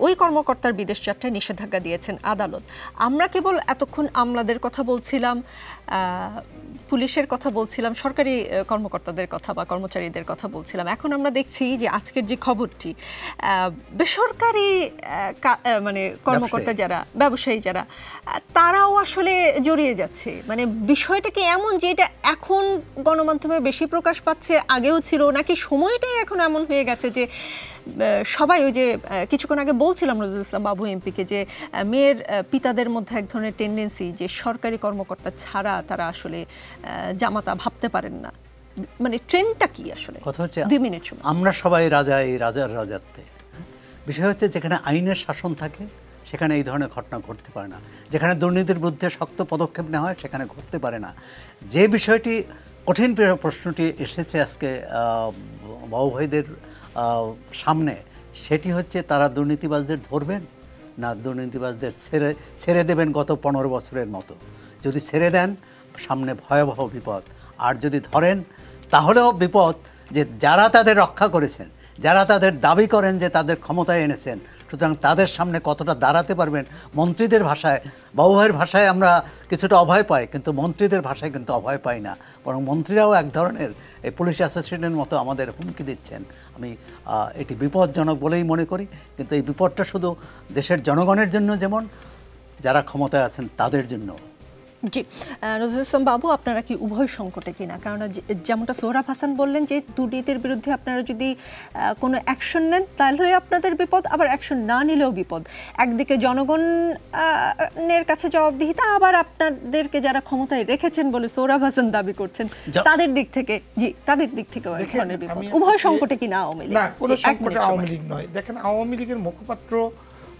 Speaker 1: ওই কর্মকর্তার বিদেশ যাত্রায় নিষেধাজ্ঞা দিয়েছেন আদালত। আমরা কেবল এতক্ষণ আমলাদের কথা বলছিলাম, পুলিশের কথা বলছিলাম, সরকারি কর্মকর্তাদের কথা বা কর্মচারীদের কথা বলছিলাম। এখন আমরা দেখছি যে আজকের যে খবরটি, বেসরকারি মানে কর্মকর্তা যারা, ব্যবসায়ী যারা, তারাও আসলে জড়িয়ে যাচ্ছে। মানে বিষয়টা কি এমন যে এটা এখন গণমাধ্যমে বেশি প্রকাশ পাচ্ছে, আগেও ছিল, নাকি সময়টাই এখন এমন হয়ে গেছে যে সবাই, ওই যে কিছুক্ষণ আগে বলছিলাম নজরুল ইসলাম বাবু এমপিকে, যে মেয়ের পিতাদের মধ্যে এক ধরনের টেন্ডেন্সি যে সরকারি কর্মকর্তা ছাড়া তারা আসলে জামাতা ভাবতে পারেন না। মানে ট্রেন্ডটা কি আসলে?
Speaker 3: কথা হচ্ছে
Speaker 1: 2 মিনিট সময়।
Speaker 3: আমরা সবাই রাজা, এই রাজার রাজত্বে। বিষয় হচ্ছে যেখানে আইনের শাসন থাকে সেখানে এই ধরনের ঘটনা ঘটতে পারে না, যেখানে দুর্নীতির বিরুদ্ধে শক্ত পদক্ষেপ নেওয়া হয় সেখানে ঘটতে পারে না। যে বিষয়টি কঠিন প্রশ্নটি এসেছে আজকে বাবু ভাইদের সামনে, সেটি হচ্ছে তারা দুর্নীতিবাজদের ধরবেন না দুর্নীতিবাজদের ছেড়ে দেবেন গত 15 বছরের মতো। যদি ছেড়ে দেন সামনে ভয়াবহ বিপদ, আর যদি ধরেন তাহলেও বিপদ, যে যারা তাদের রক্ষা করেছেন, যারা তাদের দাবি করেন যে তাদের ক্ষমতায় এনেছেন, সুতরাং তাদের সামনে কতটা দাঁড়াতে পারবেন। মন্ত্রীদের ভাষায়, বাবু ভাইয়ের ভাষায় আমরা কিছুটা অভয় পাই, কিন্তু মন্ত্রীদের ভাষায় কিন্তু অভয় পাই না, বরং মন্ত্রীরাও এক ধরনের এই পুলিশ অ্যাসোসিয়েশনের মতো আমাদের হুমকি দিচ্ছেন। আমি এটি বিপজ্জনক বলেই মনে করি, কিন্তু এই বিপদটা শুধু দেশের জনগণের জন্য যেমন, যারা ক্ষমতায় আছেন তাদের জন্য।
Speaker 1: জি, নজরুল ইসলাম বাবু, আপনারা কি উভয় সংকটে কিনা? কারণ যেমনটা সোহরাব হাসান বললেন যে দুর্নীতির বিরুদ্ধে আপনারা যদি কোনো অ্যাকশন নেন তাহলে আপনাদের বিপদ, আবার অ্যাকশন না নিলেও বিপদ। একদিকে জনগণের কাছে জবাবদিহিতা, আবার আপনাদেরকে যারা ক্ষমতায় রেখেছেন বলে সোহরাব হাসান দাবি করছেন, তাদের দিক থেকে, জি, তাদের দিক থেকে বিপদ। উভয় সংকটে কিনা আওয়ামী লীগ?
Speaker 2: না, কোনো সংকটে আওয়ামী লীগ নয়। দেখেন, আওয়ামী লীগের মুখপাত্র,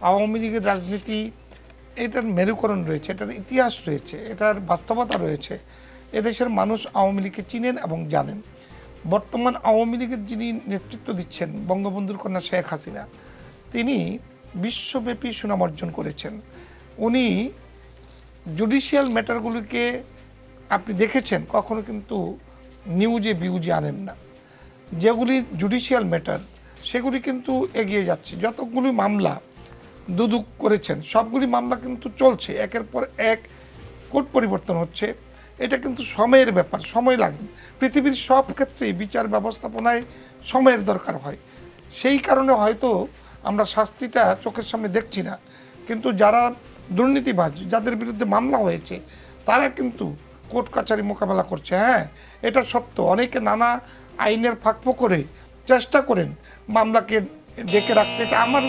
Speaker 2: আওয়ামী লীগের রাজনীতি, এটার মেরুকরণ রয়েছে, এটার ইতিহাস রয়েছে, এটার বাস্তবতা রয়েছে। এদেশের মানুষ আওয়ামী লীগকে চিনেন এবং জানেন। বর্তমান আওয়ামী লীগের যিনি নেতৃত্ব দিচ্ছেন, বঙ্গবন্ধুর কন্যা শেখ হাসিনা, তিনি বিশ্বব্যাপী সুনাম অর্জন করেছেন। উনি জুডিশিয়াল ম্যাটারগুলিকে আপনি দেখেছেন কখনো কিন্তু নিউজে বিউজে আনেন না। যেগুলি জুডিশিয়াল ম্যাটার সেগুলি কিন্তু এগিয়ে যাচ্ছে। যতগুলি মামলা দুদক করেছেন সবগুলি মামলা কিন্তু চলছে, একের পর এক কোর্ট পরিবর্তন হচ্ছে। এটা কিন্তু সময়ের ব্যাপার, সময় লাগে। পৃথিবীর সব ক্ষেত্রেই বিচার ব্যবস্থাপনায় সময়ের দরকার হয়। সেই কারণে হয়তো আমরা শাস্তিটা চোখের সামনে দেখছি না, কিন্তু যারা দুর্নীতিবাজ, যাদের বিরুদ্ধে মামলা হয়েছে, তারা কিন্তু কোর্ট কাছারি মোকাবেলা করছে। হ্যাঁ, এটা সত্য। অনেকে নানা আইনের ফাঁকফো করে চেষ্টা করেন মামলাকে ডেকে রাখতে। এটা আমার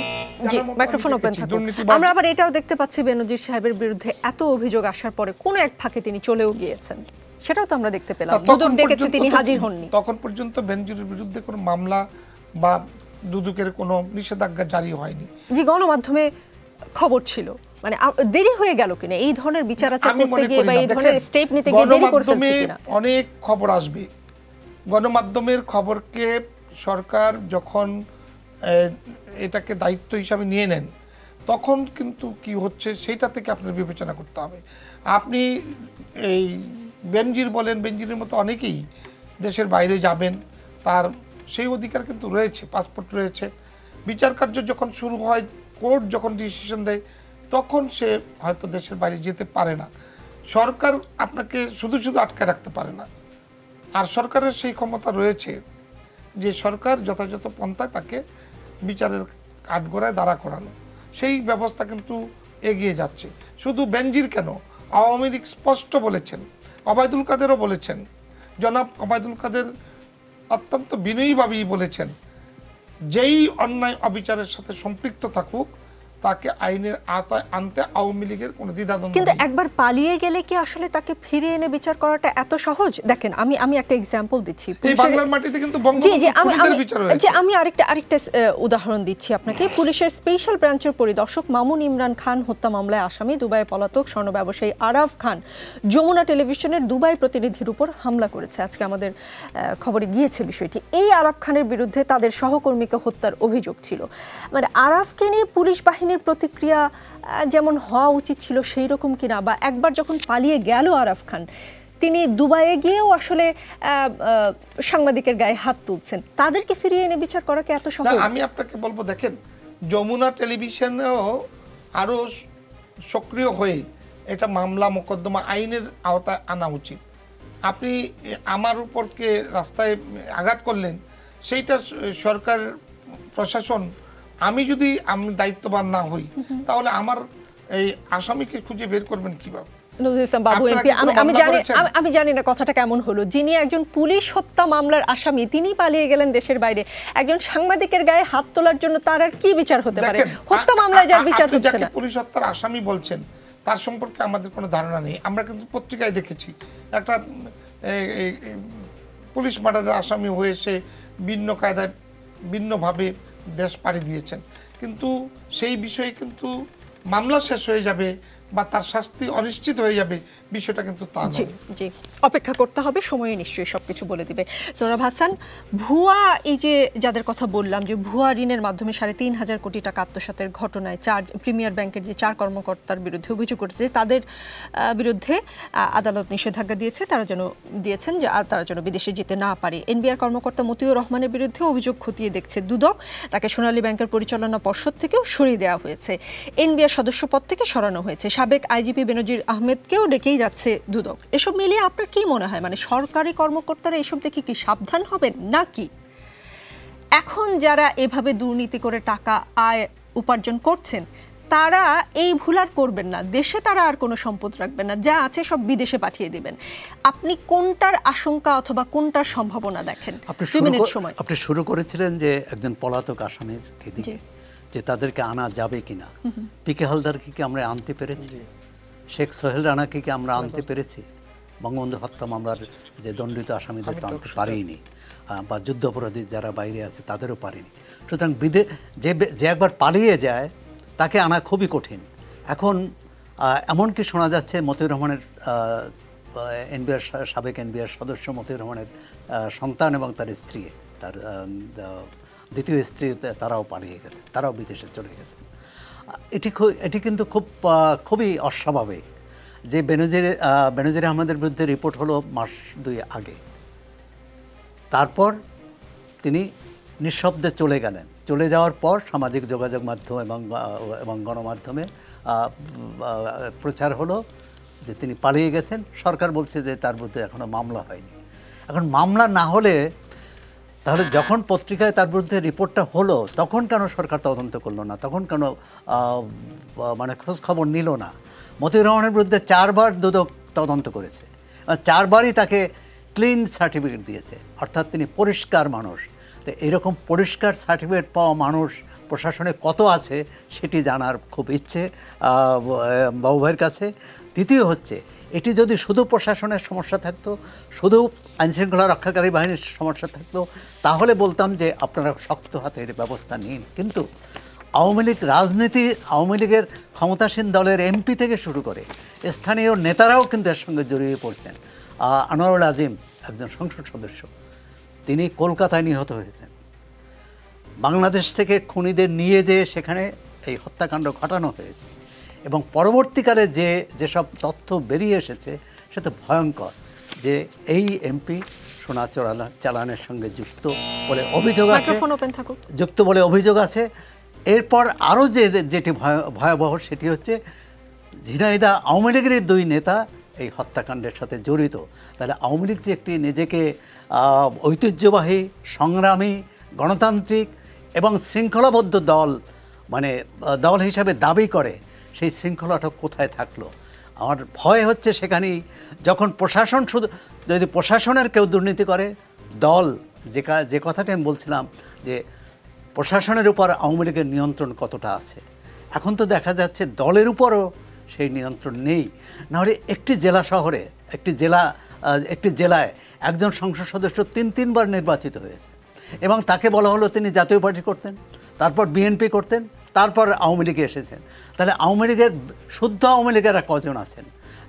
Speaker 1: মাইক্রোফোন ওপেন থাকুক। আমরা আবার এটাও দেখতে পাচ্ছি বেনজির সাহেবের বিরুদ্ধে এত অভিযোগ আসার পরে কোনো এক ফাঁকে তিনি চলেও গিয়েছেন, সেটাও তো আমরা দেখতে পেলাম। দুদক ডেকেছে, তিনি হাজির হননি।
Speaker 2: তখন পর্যন্ত বেনজিরের বিরুদ্ধে কোনো মামলা বা দুদকের কোনো নিষেধাজ্ঞা জারি হয়নি।
Speaker 1: জি, গণমাধ্যমে খবর ছিল, মানে দেরি হয়ে গেল কিনা এই ধরনের বিচার আচার করতে গিয়ে বা এই ধরনের স্টেপ নিতে গিয়ে দেরি করে ফেলছে কিনা?
Speaker 2: অনেক খবর আসবে। গণমাধ্যমের খবরকে সরকার যখন এটাকে দায়িত্ব হিসাবে নিয়ে নেন, তখন কিন্তু কি হচ্ছে সেটা থেকে আপনার বিবেচনা করতে হবে। আপনি এই বেনজির বলেন, বেনজিরের মতো অনেকেই দেশের বাইরে যাবেন, তার সেই অধিকার কিন্তু রয়েছে, পাসপোর্ট রয়েছে। বিচার কার্য যখন শুরু হয়, কোর্ট যখন ডিসিশন দেয়, তখন সে হয়তো দেশের বাইরে যেতে পারে না। সরকার আপনাকে শুধু শুধু আটকে রাখতে পারে না। আর সরকারের সেই ক্ষমতা রয়েছে যে সরকার যথাযথ পন্থায় তাকে বিচারের কাঠগড়ায় দাঁড়া করানো। সেই ব্যবস্থা কিন্তু এগিয়ে যাচ্ছে। শুধু বেনজির কেন, আওয়ামী লীগ স্পষ্ট বলেছেন, ওবায়দুল কাদেরও বলেছেন জনাব ওবায়দুল কাদের অত্যন্ত বিনয়ীভাবেই বলেছেন, যেই অন্যায় অবিচারের সাথে সম্পৃক্ত থাকুক তাকে আইনের আওতায় আনতে আওয়ামী লীগের কোনো দ্বিধাদ্বন্দ্ব
Speaker 1: কিন্তু
Speaker 2: নেই।
Speaker 1: একবার পালিয়ে গেলে কি আসলে তাকে ফিরিয়ে এনে বিচার করাটা এত সহজ? দেখেন, আমি একটা এক্সাম্পল দিচ্ছি।
Speaker 2: এই বাংলার মাটিতে কিন্তু
Speaker 1: আমি আরেকটা উদাহরণ দিচ্ছি আপনাকে। পুলিশের স্পেশাল ব্রাঞ্চের পরিদর্শক মামুন ইমরান খান হত্যা মামলায় আসামি দুবাইয়ে পলাতক স্বর্ণ ব্যবসায়ী আরাফ খান যমুনা টেলিভিশনের দুবাই প্রতিনিধির উপর হামলা করেছে। আজকে আমাদের খবরে গিয়েছে বিষয়টি। এই আরাফ খানের বিরুদ্ধে তাদের সহকর্মীকে হত্যার অভিযোগ ছিল। মানে আরাফকে নিয়ে পুলিশ বাহিনীর প্রতিক্রিয়া যেমন হওয়া উচিত ছিল সেই রকম কিনা, বা একবার যখন পালিয়ে গেল আরাফ খান, তিনি দুবাইয়ে গিয়েও আসলে সাংবাদিকের গায়ে হাত তুলছেন, তাদেরকে ফিরিয়ে এনে বিচার করাকে এত সহজ?
Speaker 2: আমি আপনাকে বলবো, দেখেন, যমুনা টেলিভিশনেও আরো সক্রিয় হয়ে এটা মামলা মোকদ্দমা আইনের আওতায় আনা উচিত। আপনি আমার উপরকে রাস্তায় আঘাত করলেন, সেইটা সরকার প্রশাসন, আমি যদি দায়িত্ববান না হই তাহলে আমার এই আসামিকে খুঁজে বের করবেন কিভাবে?
Speaker 1: আমি জানি না কথাটা কেমন হলো। যিনি একজন পুলিশ হত্যা মামলার আসামি, তিনি পালিয়ে গেলেন দেশের বাইরে, একজন সাংবাদিকের গায়ে হাত তোলার জন্য তার আর কি বিচার হতে পারে? হত্যা মামলায় যার বিচার হচ্ছে না।
Speaker 2: পুলিশ হত্যার আসামি বলছেন, তার সম্পর্কে আমাদের কোনো ধারণা নেই। আমরা কিন্তু পত্রিকায় দেখেছি একটা পুলিশ মার্ডারের আসামি হয়েছে ভিন্ন কায়দায় ভিন্নভাবে দেশ পাড়ি দিয়েছেন, কিন্তু সেই বিষয়ে কিন্তু মামলা শেষ হয়ে যাবে বা তার শাস্তি অনিশ্চিত হয়ে যাবে, বিষয়টা কিন্তু তা নয়।
Speaker 1: জি, অপেক্ষা করতে হবে, সময়ে নিশ্চয়ই সবকিছু বলে দিবে। সোহরাব হাসান, ভুয়া এই যে যাদের কথা বললাম, যে ভুয়া ঋণের মাধ্যমে ৩.৫ কোটি টাকা আত্মসাতের ঘটনায় প্রিমিয়ার ব্যাংকের যে 4 কর্মকর্তার বিরুদ্ধে অভিযোগ করেছে, তাদের বিরুদ্ধে আদালত নিষেধাজ্ঞা দিয়েছে, দিয়েছেন যে তারা যেন বিদেশে যেতে না পারে। এনবিআর কর্মকর্তা মতিউর রহমানের বিরুদ্ধে অভিযোগ খতিয়ে দেখছে দুদক, তাকে সোনালী ব্যাংকের পরিচালনা পর্ষদ থেকেও সরিয়ে দেওয়া হয়েছে, এনবিআর সদস্য পদ থেকে সরানো হয়েছে, সাবেক আইজিপি বেনজির আহমেদকেও ডেকেই যাচ্ছে দুদক। এসব মিলিয়ে আপনার কি মনে হয়, মানে সরকারি কর্মকর্তারা এসব দেখে কি সাবধান হবেন, নাকি এখন যারা এভাবে দুর্নীতি করে টাকা আয় উপার্জন করছেন তারা এই ভুল আর করবেন না, দেশে তারা আর কোনো সম্পদ রাখবেন না, যা আছে সব বিদেশে পাঠিয়ে দিবেন? আপনি কোনটার আশঙ্কা অথবা কোনটার সম্ভাবনা দেখেন?
Speaker 3: আপনি শুরু করেছিলেন যে একজন পলাতক আসামির দিকে, যে তাদেরকে আনা যাবে কিনা। পিকে হালদারকে কি আমরা আনতে পেরেছি? শেখ সোহেল রানাকে কি আমরা আনতে পেরেছি? বঙ্গবন্ধু হত্যা মামলার যে দণ্ডিত আসামিদের তো আনতে পারেইনি, বা যুদ্ধাপরাধী যারা বাইরে আছে তাদেরও পারেনি। সুতরাং যে একবার পালিয়ে যায় তাকে আনা খুবই কঠিন। এখন এমনকি শোনা যাচ্ছে মতিউর রহমানের সাবেক এনবিআর সদস্য মতিউর রহমানের সন্তান এবং তার স্ত্রী, তার দ্বিতীয় স্ত্রী, তারাও পালিয়ে গেছে, তারাও বিদেশে চলে গেছে। এটি কিন্তু খুবই অস্বাভাবিক যে বেনজির আহমেদের বিরুদ্ধে রিপোর্ট হলো মাস 2 আগে, তারপর তিনি নিঃশব্দে চলে গেলেন। চলে যাওয়ার পর সামাজিক যোগাযোগ মাধ্যম এবং গণমাধ্যমে প্রচার হলো যে তিনি পালিয়ে গেছেন। সরকার বলছে যে তার বিরুদ্ধে এখনও মামলা হয়নি। এখন মামলা না হলে তাহলে যখন পত্রিকায় তার বিরুদ্ধে রিপোর্টটা হলো তখন কেন সরকার তদন্ত করলো না? তখন কেন মানে খোঁজ খবর নিল না? মতিউর রহমানের বিরুদ্ধে 4 বার দুদক তদন্ত করেছে, 4 বারই তাকে ক্লিন সার্টিফিকেট দিয়েছে, অর্থাৎ তিনি পরিষ্কার মানুষ। তো এরকম পরিষ্কার সার্টিফিকেট পাওয়া মানুষ প্রশাসনে কত আছে সেটি জানার খুব ইচ্ছে বাবু ভাইয়ের কাছে। দ্বিতীয় হচ্ছে, এটি যদি শুধু প্রশাসনের সমস্যা থাকতো, শুধু আইনশৃঙ্খলা রক্ষাকারী বাহিনীর সমস্যা থাকতো, তাহলে বলতাম যে আপনারা শক্ত হাতের ব্যবস্থা নিন। কিন্তু আওয়ামী লীগ রাজনীতি, আওয়ামী লীগের ক্ষমতাসীন দলের এমপি থেকে শুরু করে স্থানীয় নেতারাও কিন্তু এর সঙ্গে জড়িয়ে পড়ছেন। আনোয়ারুল আজিম একজন সংসদ সদস্য, তিনি কলকাতায় নিহত হয়েছেন। বাংলাদেশ থেকে খুনিদের নিয়ে যেয়ে সেখানে এই হত্যাকাণ্ড ঘটানো হয়েছে, এবং পরবর্তীকালে যেসব তথ্য বেরিয়ে এসেছে সেটা ভয়ঙ্কর, যে এই এমপি সোনা চালানের সঙ্গে যুক্ত বলে অভিযোগ আছে। এরপর আরও যেটি ভয়াবহ সেটি হচ্ছে ঝিনাইদহ আওয়ামী লীগের 2 নেতা এই হত্যাকাণ্ডের সাথে জড়িত। তাহলে আওয়ামী লীগ যে একটি নিজেকে ঐতিহ্যবাহী, সংগ্রামী, গণতান্ত্রিক এবং শৃঙ্খলাবদ্ধ দল হিসাবে দাবি করে, সেই শৃঙ্খলাটা কোথায় থাকলো? আমার ভয় হচ্ছে সেখানেই যখন প্রশাসন শুধু যদি প্রশাসনের কেউ দুর্নীতি করে, দল যে কথাটা আমি বলছিলাম যে প্রশাসনের উপর আওয়ামী লীগের নিয়ন্ত্রণ কতটা আছে, এখন তো দেখা যাচ্ছে দলের উপরও সেই নিয়ন্ত্রণ নেই। নাহলে একটি জেলা শহরে একটি জেলায় একজন সংসদ সদস্য তিনবার নির্বাচিত হয়েছে এবং তাকে বলা হলো তিনি জাতীয় পার্টি করতেন, তারপর বিএনপি করতেন, তারপর আওয়ামী লীগে এসেছেন। তাহলে আওয়ামী লীগের শুদ্ধ আওয়ামী লীগেরা কজন আছেন?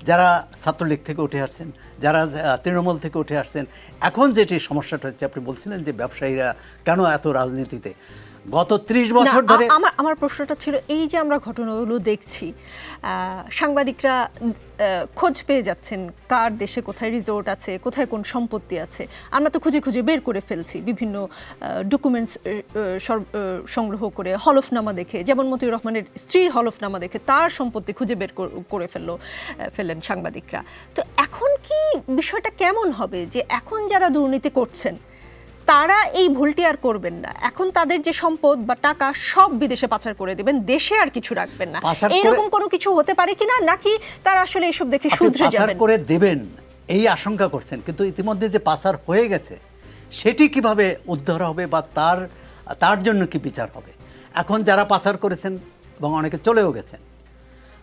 Speaker 3: যারা ছাত্রলীগ থেকে উঠে আসছেন, যারা তৃণমূল থেকে উঠে আসছেন। এখন যেটি সমস্যাটা হচ্ছে, আপনি বলছিলেন যে ব্যবসায়ীরা কেন এত রাজনীতিতে, গত 30 বছর ধরে
Speaker 1: আমার প্রশ্নটা ছিল এই যে আমরা ঘটনাগুলো দেখছি, সাংবাদিকরা খোঁজ পেয়ে যাচ্ছেন কার দেশে কোথায় রিসোর্ট আছে, কোথায় কোন সম্পত্তি আছে, আমরা তো খুঁজে খুঁজে বের করে ফেলছি বিভিন্ন ডকুমেন্টস সংগ্রহ করে, হলফনামা দেখে, যেমন মতিউর রহমানের স্ত্রীর হলফনামা দেখে তার সম্পত্তি খুঁজে বের করে ফেললেন সাংবাদিকরা। তো এখন কি বিষয়টা কেমন হবে যে এখন যারা দুর্নীতি করছেন তারা এই ভুলটি আর করবেন না, এখন তাদের যে সম্পদ বা টাকা সব বিদেশে পাচার করে দেবেন, দেশে আর কিছু রাখবেন না, এরকম কোনো কিছু হতে পারে কিনা, নাকি তারা আসলে এসব দেখে শুধরে যাবেন?
Speaker 3: পাচার করে দেবেন এই আশঙ্কা করছেন, কিন্তু ইতিমধ্যে যে পাচার হয়ে গেছে সেটি কিভাবে উদ্ধার হবে বা তার জন্য কি বিচার হবে? এখন যারা পাচার করেছেন এবং অনেকে চলেও গেছেন,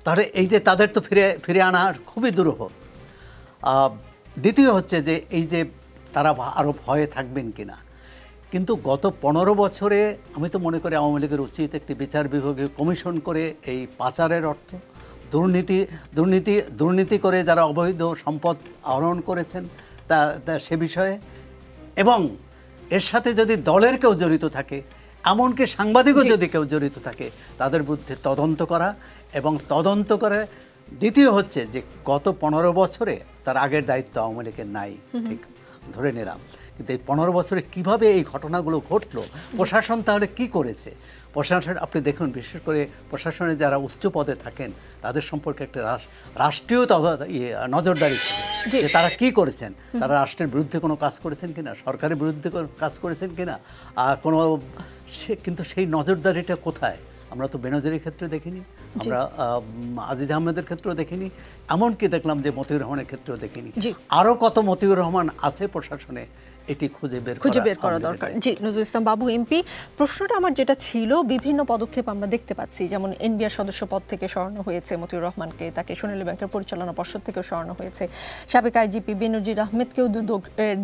Speaker 3: তাহলে এই যে তাদের তো ফিরে আনা খুবই দুরূহ। দ্বিতীয় হচ্ছে যে এই যে তারা আরও ভয়ে থাকবেন কিনা। কিন্তু গত 15 বছরে আমি তো মনে করি আওয়ামী লীগের উচিত একটি বিচার বিভাগীয় কমিশন করে এই পাচারের অর্থ, দুর্নীতি করে যারা অবৈধ সম্পদ আহরণ করেছেন তা সে বিষয়ে, এবং এর সাথে যদি দলের কেউ জড়িত থাকে, এমনকি সাংবাদিকও যদি কেউ জড়িত থাকে, তাদের বিরুদ্ধে তদন্ত করা, এবং তদন্ত করে দ্বিতীয় হচ্ছে যে গত 15 বছরে তার আগের দায়িত্ব আওয়ামী লীগের নাই, ঠিক ধরে নিলাম, কিন্তু এই 15 বছরে কিভাবে এই ঘটনাগুলো ঘটলো, প্রশাসন তাহলে কি করেছে? প্রশাসন আপনি দেখুন, বিশেষ করে প্রশাসনে যারা উচ্চ পদে থাকেন তাদের সম্পর্কে একটা রাষ্ট্রীয় নজরদারি থাকে যে তারা কি করেছেন, তারা রাষ্ট্রের বিরুদ্ধে কোনো কাজ করেছেন কিনা, সরকারের বিরুদ্ধে কাজ করেছেন কিনা, কিন্তু সেই নজরদারিটা কোথায়? আমরা তো বেনজিরের ক্ষেত্রে দেখিনি, আমরা আজিজ আহমেদের ক্ষেত্রেও দেখিনি, এমনকি দেখলাম যে মতিউর রহমানের ক্ষেত্রেও দেখিনি। আরও কত মতিউর রহমান আছে প্রশাসনে, এটি খুঁজে বের করা দরকার।
Speaker 1: জি, নজরুল ইসলাম বাবু এমপি, প্রশ্নটা আমার যেটা ছিল, বিভিন্ন পদক্ষেপ আমরা দেখতে পাচ্ছি, যেমন এনবিআর সদস্য পদ থেকে সরানো হয়েছে মতিউর রহমানকে, তাকে সোনালী ব্যাংকের পরিচালনা পর্ষদ থেকে সরানো হয়েছে, সাবেক আইজিপি বেনজির আহমেদকেও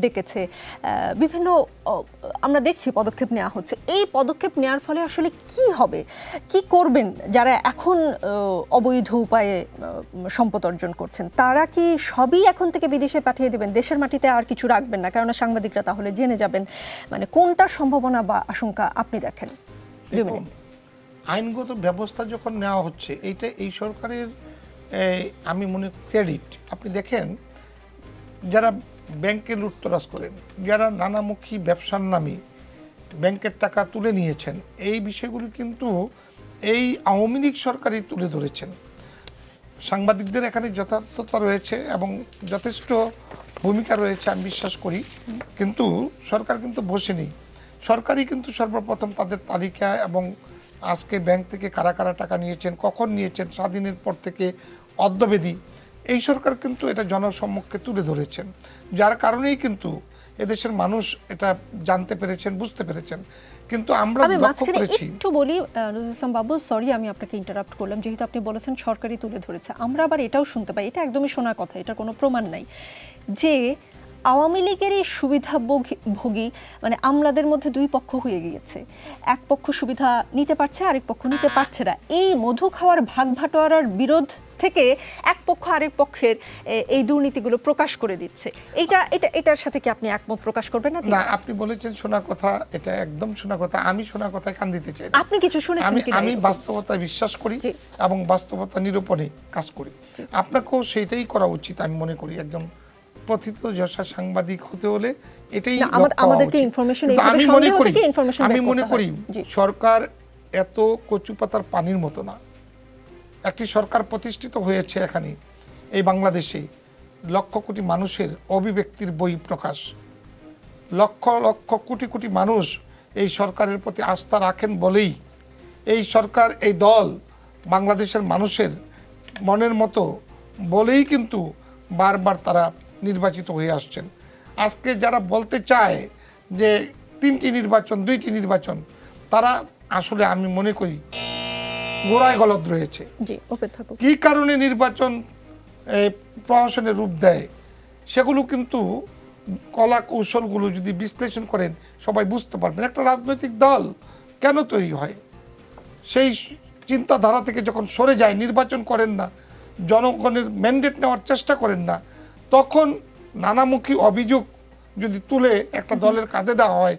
Speaker 1: ডেকেছে, বিভিন্ন আমরা দেখছি পদক্ষেপ নেওয়া হচ্ছে। এই পদক্ষেপ নেওয়ার ফলে আসলে কি হবে, কি করবেন যারা এখন অবৈধ উপায়ে সম্পদ অর্জন করছেন? তারা কি সবই এখন থেকে বিদেশে পাঠিয়ে দেবেন, দেশের মাটিতে আর কিছু রাখবেন না? কারণ সাংবাদিকরা তাহলে জেনে যাবেন, মানে কোনটা সম্ভাবনা বা আশঙ্কা আপনি দেখেন?
Speaker 2: আইনগত ব্যবস্থা যখন নেওয়া হচ্ছে, এইটা এই সরকারের আমি মনে ক্রেডিট। আপনি দেখেন, যারা ব্যাংকে লুটতরাজ করেন, যারা নানামুখী ব্যবসার নামে ব্যাংকের টাকা তুলে নিয়েছেন, এই বিষয়গুলি কিন্তু এই আওয়ামী লীগ সরকারই তুলে ধরেছেন। সাংবাদিকদের এখানে যথার্থতা রয়েছে এবং যথেষ্ট ভূমিকা রয়েছে আমি বিশ্বাস করি, কিন্তু সরকার কিন্তু বসে নেই। সরকারই কিন্তু সর্বপ্রথম তাদের তালিকা এবং আজকে ব্যাংক থেকে কারা কারা টাকা নিয়েছেন, কখন নিয়েছেন, স্বাধীনের পর থেকে অদ্যাবধি এই সরকার কিন্তু এটা জনসম্মুখে তুলে ধরেছেন, যার কারণেই কিন্তু এদেশের মানুষ এটা জানতে পেরেছেন, বুঝতে পেরেছেন। কিন্তু আমরা লক্ষ্য করেছি,
Speaker 1: একটু বলি নজরুল ইসলাম বাবু, সরি আমি আপনাকে ইন্টারাপ্ট করলাম, যেহেতু আপনি বলেছেন সরকারই তুলে ধরেছে, আমরা আবার এটাও শুনতে পাই, এটা একদমই শোনার কথা, এটা কোনো প্রমাণ নাই, যে আওয়ামী লীগের এই সুবিধাভোগী মানে আমলাদের মধ্যে দুই পক্ষ হয়ে গিয়েছে, এক পক্ষ সুবিধা নিতে পারছে, আরেক পক্ষ নিতে পারছে না। এই মধু খাওয়ার ভাগ ভাটোয়ারার বিরোধ থেকে এক পক্ষ আরেক পক্ষের এই দুর্নীতিগুলো প্রকাশ করে দিচ্ছে। এটার সাথে কি আপনি একমত প্রকাশ করবেন? না,
Speaker 2: আপনি বলেছেন শোনা কথা, এটা একদম শোনা কথা, আমি শোনা কথায় কান দিতে চাই।
Speaker 1: আপনি কিছু শুনেছেন কিনা?
Speaker 2: আমি বাস্তবতায় বিশ্বাস করি এবং বাস্তবতা নিরূপণে কাজ করি। আপনাকেও সেইটাই করা উচিত আমি মনে করি। একজন প্রথিতযশা সাংবাদিক হতে হলে এটাই
Speaker 1: আমাদেরকে ইনফরমেশন,
Speaker 2: আমি মনে করি সরকার এত কচু পাতার পানির মতো না। একটি সরকার প্রতিষ্ঠিত হয়েছে এখানে এই বাংলাদেশে, লক্ষ কোটি মানুষের অভিব্যক্তির বই প্রকাশ, লক্ষ লক্ষ কোটি কোটি মানুষ এই সরকারের প্রতি আস্থা রাখেন বলেই এই সরকার, এই দল বাংলাদেশের মানুষের মনের মতো বলেই কিন্তু বারবার তারা নির্বাচিত হয়ে আসছেন। আজকে যারা বলতে চায় যে 3টি নির্বাচন 2টি নির্বাচন, তারা আসলে আমি মনে করি গোড়ায় গলদ রয়েছে। কি কারণে নির্বাচন প্রহসনের রূপ দেয় সেগুলো কিন্তু কলা কৌশলগুলো যদি বিশ্লেষণ করেন সবাই বুঝতে পারবেন। একটা রাজনৈতিক দল কেন তৈরি হয়, সেই চিন্তাধারা থেকে যখন সরে যায়, নির্বাচন করেন না, জনগণের ম্যান্ডেট নেওয়ার চেষ্টা করেন না, তখন নানামুখী অভিযোগ যদি তুলে একটা দলের কাঁধে দেওয়া হয়,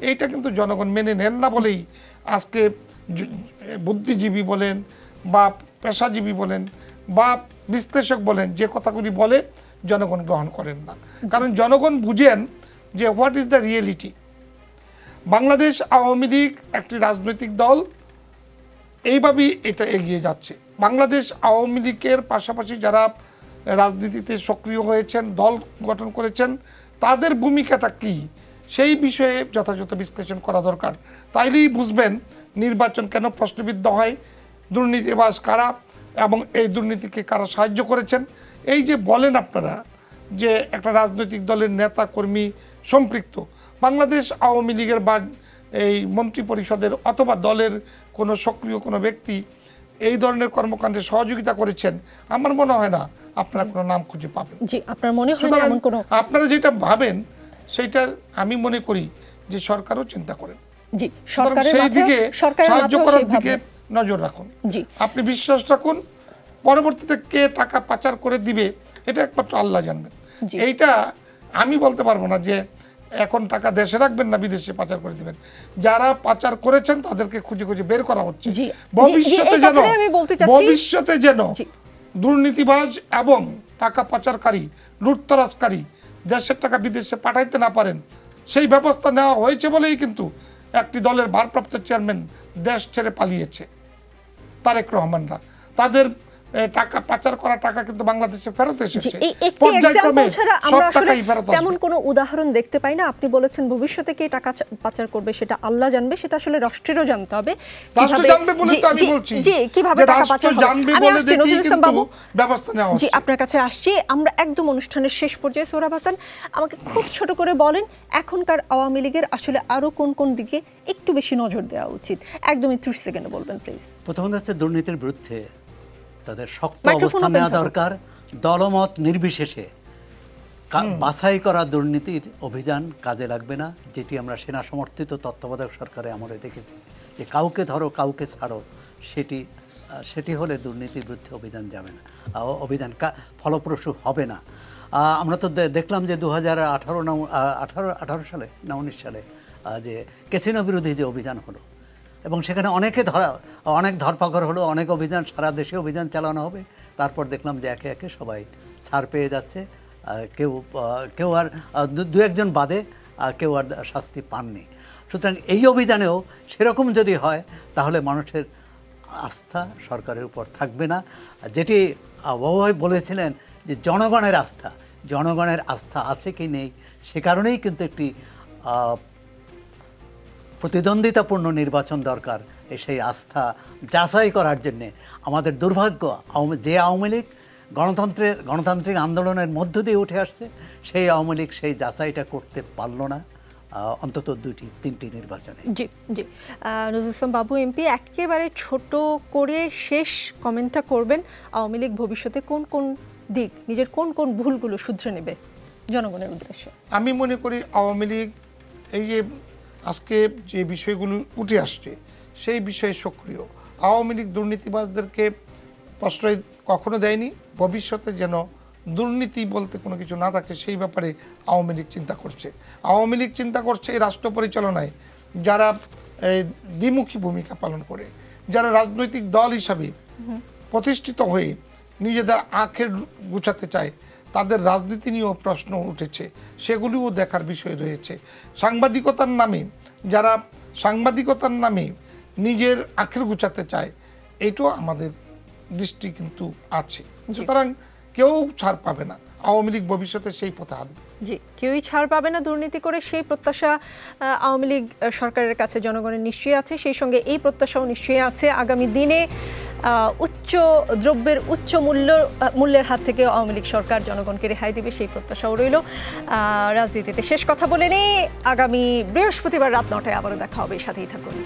Speaker 2: এইটা কিন্তু জনগণ মেনে নেন না বলেই আজকে বুদ্ধিজীবী বলেন বা পেশাজীবী বলেন বা বিশ্লেষক বলেন, যে কথাগুলি বলে জনগণ গ্রহণ করেন না। কারণ জনগণ বুঝেন যে what is the reality. Bangladesh Awami League একটি রাজনৈতিক দল, এইভাবেই এটা এগিয়ে যাচ্ছে। বাংলাদেশ আওয়ামী লীগের পাশাপাশি যারা রাজনীতিতে সক্রিয় হয়েছেন, দল গঠন করেছেন, তাদের ভূমিকাটা কি সেই বিষয়ে যথাযথ বিশ্লেষণ করা দরকার। তাইলেই বুঝবেন নির্বাচন কেন প্রশ্নবিদ্ধ হয়, দুর্নীতিবাজ কারা এবং এই দুর্নীতিকে কারা সাহায্য করেছেন। এই যে বলেন আপনারা যে একটা রাজনৈতিক দলের নেতা কর্মী সম্পৃক্ত, বাংলাদেশ আওয়ামী লীগের বা এই মন্ত্রী পরিষদের অথবা দলের কোনো সক্রিয় কোনো ব্যক্তি এই ধরনের কর্মকাণ্ডে সহযোগিতা করেছেন, আমার মনে হয় না আপনারা কোনো নাম খুঁজে পাবেন।
Speaker 1: জি, আপনার মনে হয় না এমন কোনো? আপনারা
Speaker 2: যেটা ভাবেন সেটা আমি মনে করি যে সরকারও চিন্তা করেন।
Speaker 1: জি, সরকারের
Speaker 2: সেই দিকে সাহায্য করার দিকে নজর রাখুন। জি, আপনি বিশ্বাস রাখুন, পরবর্তীতে কে টাকা পাচার করে দিবে এটা একমাত্র আল্লাহ জানবেন। এইটা আমি বলতে পারবো না যে এখন টাকা দেশে রাখবেন না বিদেশে পাচার করে দিবেন। যারা পাচার করেছেন তাদেরকে খুঁজে খুঁজে বের করা হচ্ছে। ভবিষ্যতে যেন দুর্নীতিবাজ এবং টাকা পাচারকারী, লুটতরাজকারী দেশের টাকা বিদেশে পাঠাইতে না পারেন, সেই ব্যবস্থা নেওয়া হয়েছে বলেই কিন্তু একটি দলের ভারপ্রাপ্ত চেয়ারম্যান দেশ ছেড়ে পালিয়েছে, তারেক রহমানরা। তাদের টাকা পাচার করা টাকা কিন্তু বাংলাদেশে ফেরত এসেছে।
Speaker 1: একটি এক্সাম্পল ছাড়া আমরা আসলে তেমন কোনো উদাহরণ দেখতে পাই না। আপনি বলেছেন ভবিষ্যতে কে টাকা পাচার করবে সেটা আল্লাহ জানবে, সেটা আসলে রাষ্ট্রেরও জানতে হবে।
Speaker 2: রাষ্ট্র জানবে বলে তো আমি বলছি
Speaker 1: জি, কিভাবে টাকা পাচার হবে আমি আসছি। নজরুল ইসলাম বাবু,
Speaker 2: ব্যবস্থা নেওয়া হচ্ছে।
Speaker 1: জি, আপনার কাছে আসছি। আমরা একদম অনুষ্ঠানের শেষ পর্যায়ে। সোহরাব হাসান, আমাকে খুব ছোট করে বলেন এখনকার আওয়ামী লীগের আসলে আরো কোন কোন দিকে একটু বেশি নজর দেওয়া উচিত? একদমই 30 সেকেন্ডে বলবেন প্লিজ।
Speaker 3: প্রথমত হচ্ছে দুর্নীতির বিরুদ্ধে তাদের শক্ত অবস্থান নেওয়া দরকার। দলমত নির্বিশেষে বাছাই করা দুর্নীতির অভিযান কাজে লাগবে না, যেটি আমরা সেনা সমর্থিত তত্ত্বাবধায়ক সরকারে আমরা দেখেছি যে কাউকে ধরো কাউকে ছাড়ো, সেটি হলে দুর্নীতির বিরুদ্ধে অভিযান যাবে না, অভিযান ফলপ্রসূ হবে না। আমরা তো দেখলাম যে 2018 সালে না 19 সালে যে ক্যাসিনো বিরোধী যে অভিযান হলো, এবং সেখানে অনেক ধরপাকড় হলো, অনেক অভিযান, সারা দেশে অভিযান চালানো হবে। তারপর দেখলাম যে একে একে সবাই ছাড় পেয়ে যাচ্ছে, কেউ আর দু একজন বাদে কেউ আর শাস্তি পাননি। সুতরাং এই অভিযানেও সেরকম যদি হয় তাহলে মানুষের আস্থা সরকারের উপর থাকবে না। যেটি বাবুভাই বলেছিলেন যে জনগণের আস্থা আছে কি নেই, সে কারণেই কিন্তু একটি প্রতিদ্বন্দ্বিতাপূর্ণ নির্বাচন দরকার। সেই আস্থা যাচাই করার জন্যে আমাদের দুর্ভাগ্য, যে আওয়ামী লীগ গণতান্ত্রিক আন্দোলনের মধ্য দিয়ে উঠে আসছে, সেই আওয়ামী লীগ সেই যাচাইটা করতে পারল না অন্তত 2-3টি নির্বাচনে।
Speaker 1: জি জি, নজরুল ইসলাম বাবু এমপি, একেবারে ছোট করে শেষ কমেন্টটা করবেন। আওয়ামী লীগ ভবিষ্যতে কোন কোন দিক, নিজের কোন কোন ভুলগুলো শুধরে নেবে জনগণের উদ্দেশ্যে?
Speaker 2: আমি মনে করি আওয়ামী লীগ এই যে আজকে যে বিষয়গুলো উঠে আসছে সেই বিষয়ে সক্রিয়। আওয়ামী লীগ দুর্নীতিবাজদেরকে প্রশ্রয় কখনো দেয়নি। ভবিষ্যতে যেন দুর্নীতি বলতে কোনো কিছু না থাকে সেই ব্যাপারে আওয়ামী লীগ চিন্তা করছে। আওয়ামী লীগ চিন্তা করছে এই রাষ্ট্র পরিচালনায় যারা দ্বিমুখী ভূমিকা পালন করে, যারা রাজনৈতিক দল হিসাবে প্রতিষ্ঠিত হয়ে নিজেদের আঁখের গুছাতে চায়, তাদের রাজনীতি নিয়েও প্রশ্ন উঠেছে, সেগুলিও দেখার বিষয় রয়েছে। যারা সাংবাদিকতার নামে নিজের আঁখের গুছাতে চায়, এইটাও আমাদের দৃষ্টি কিন্তু আছে। সুতরাং কেউ ছাড় পাবে না, আওয়ামী লীগ ভবিষ্যতে সেই পথে হাঁটবে।
Speaker 1: জি, কেউই ছাড় পাবে না দুর্নীতি করে, সেই প্রত্যাশা আওয়ামী লীগ সরকারের কাছে জনগণের নিশ্চয়ই আছে। সেই সঙ্গে এই প্রত্যাশাও নিশ্চয়ই আছে আগামী দিনে উচ্চ দ্রব্যের উচ্চ মূল্যের হাত থেকে আওয়ামী লীগ সরকার জনগণকে রেহাই দিবে সেই প্রত্যাশাও রইল। রাজনীতিতে শেষ কথা বলে নেই, আগামী বৃহস্পতিবার রাত 9টায় আবারও দেখা হবে, সাথেই থাকুন।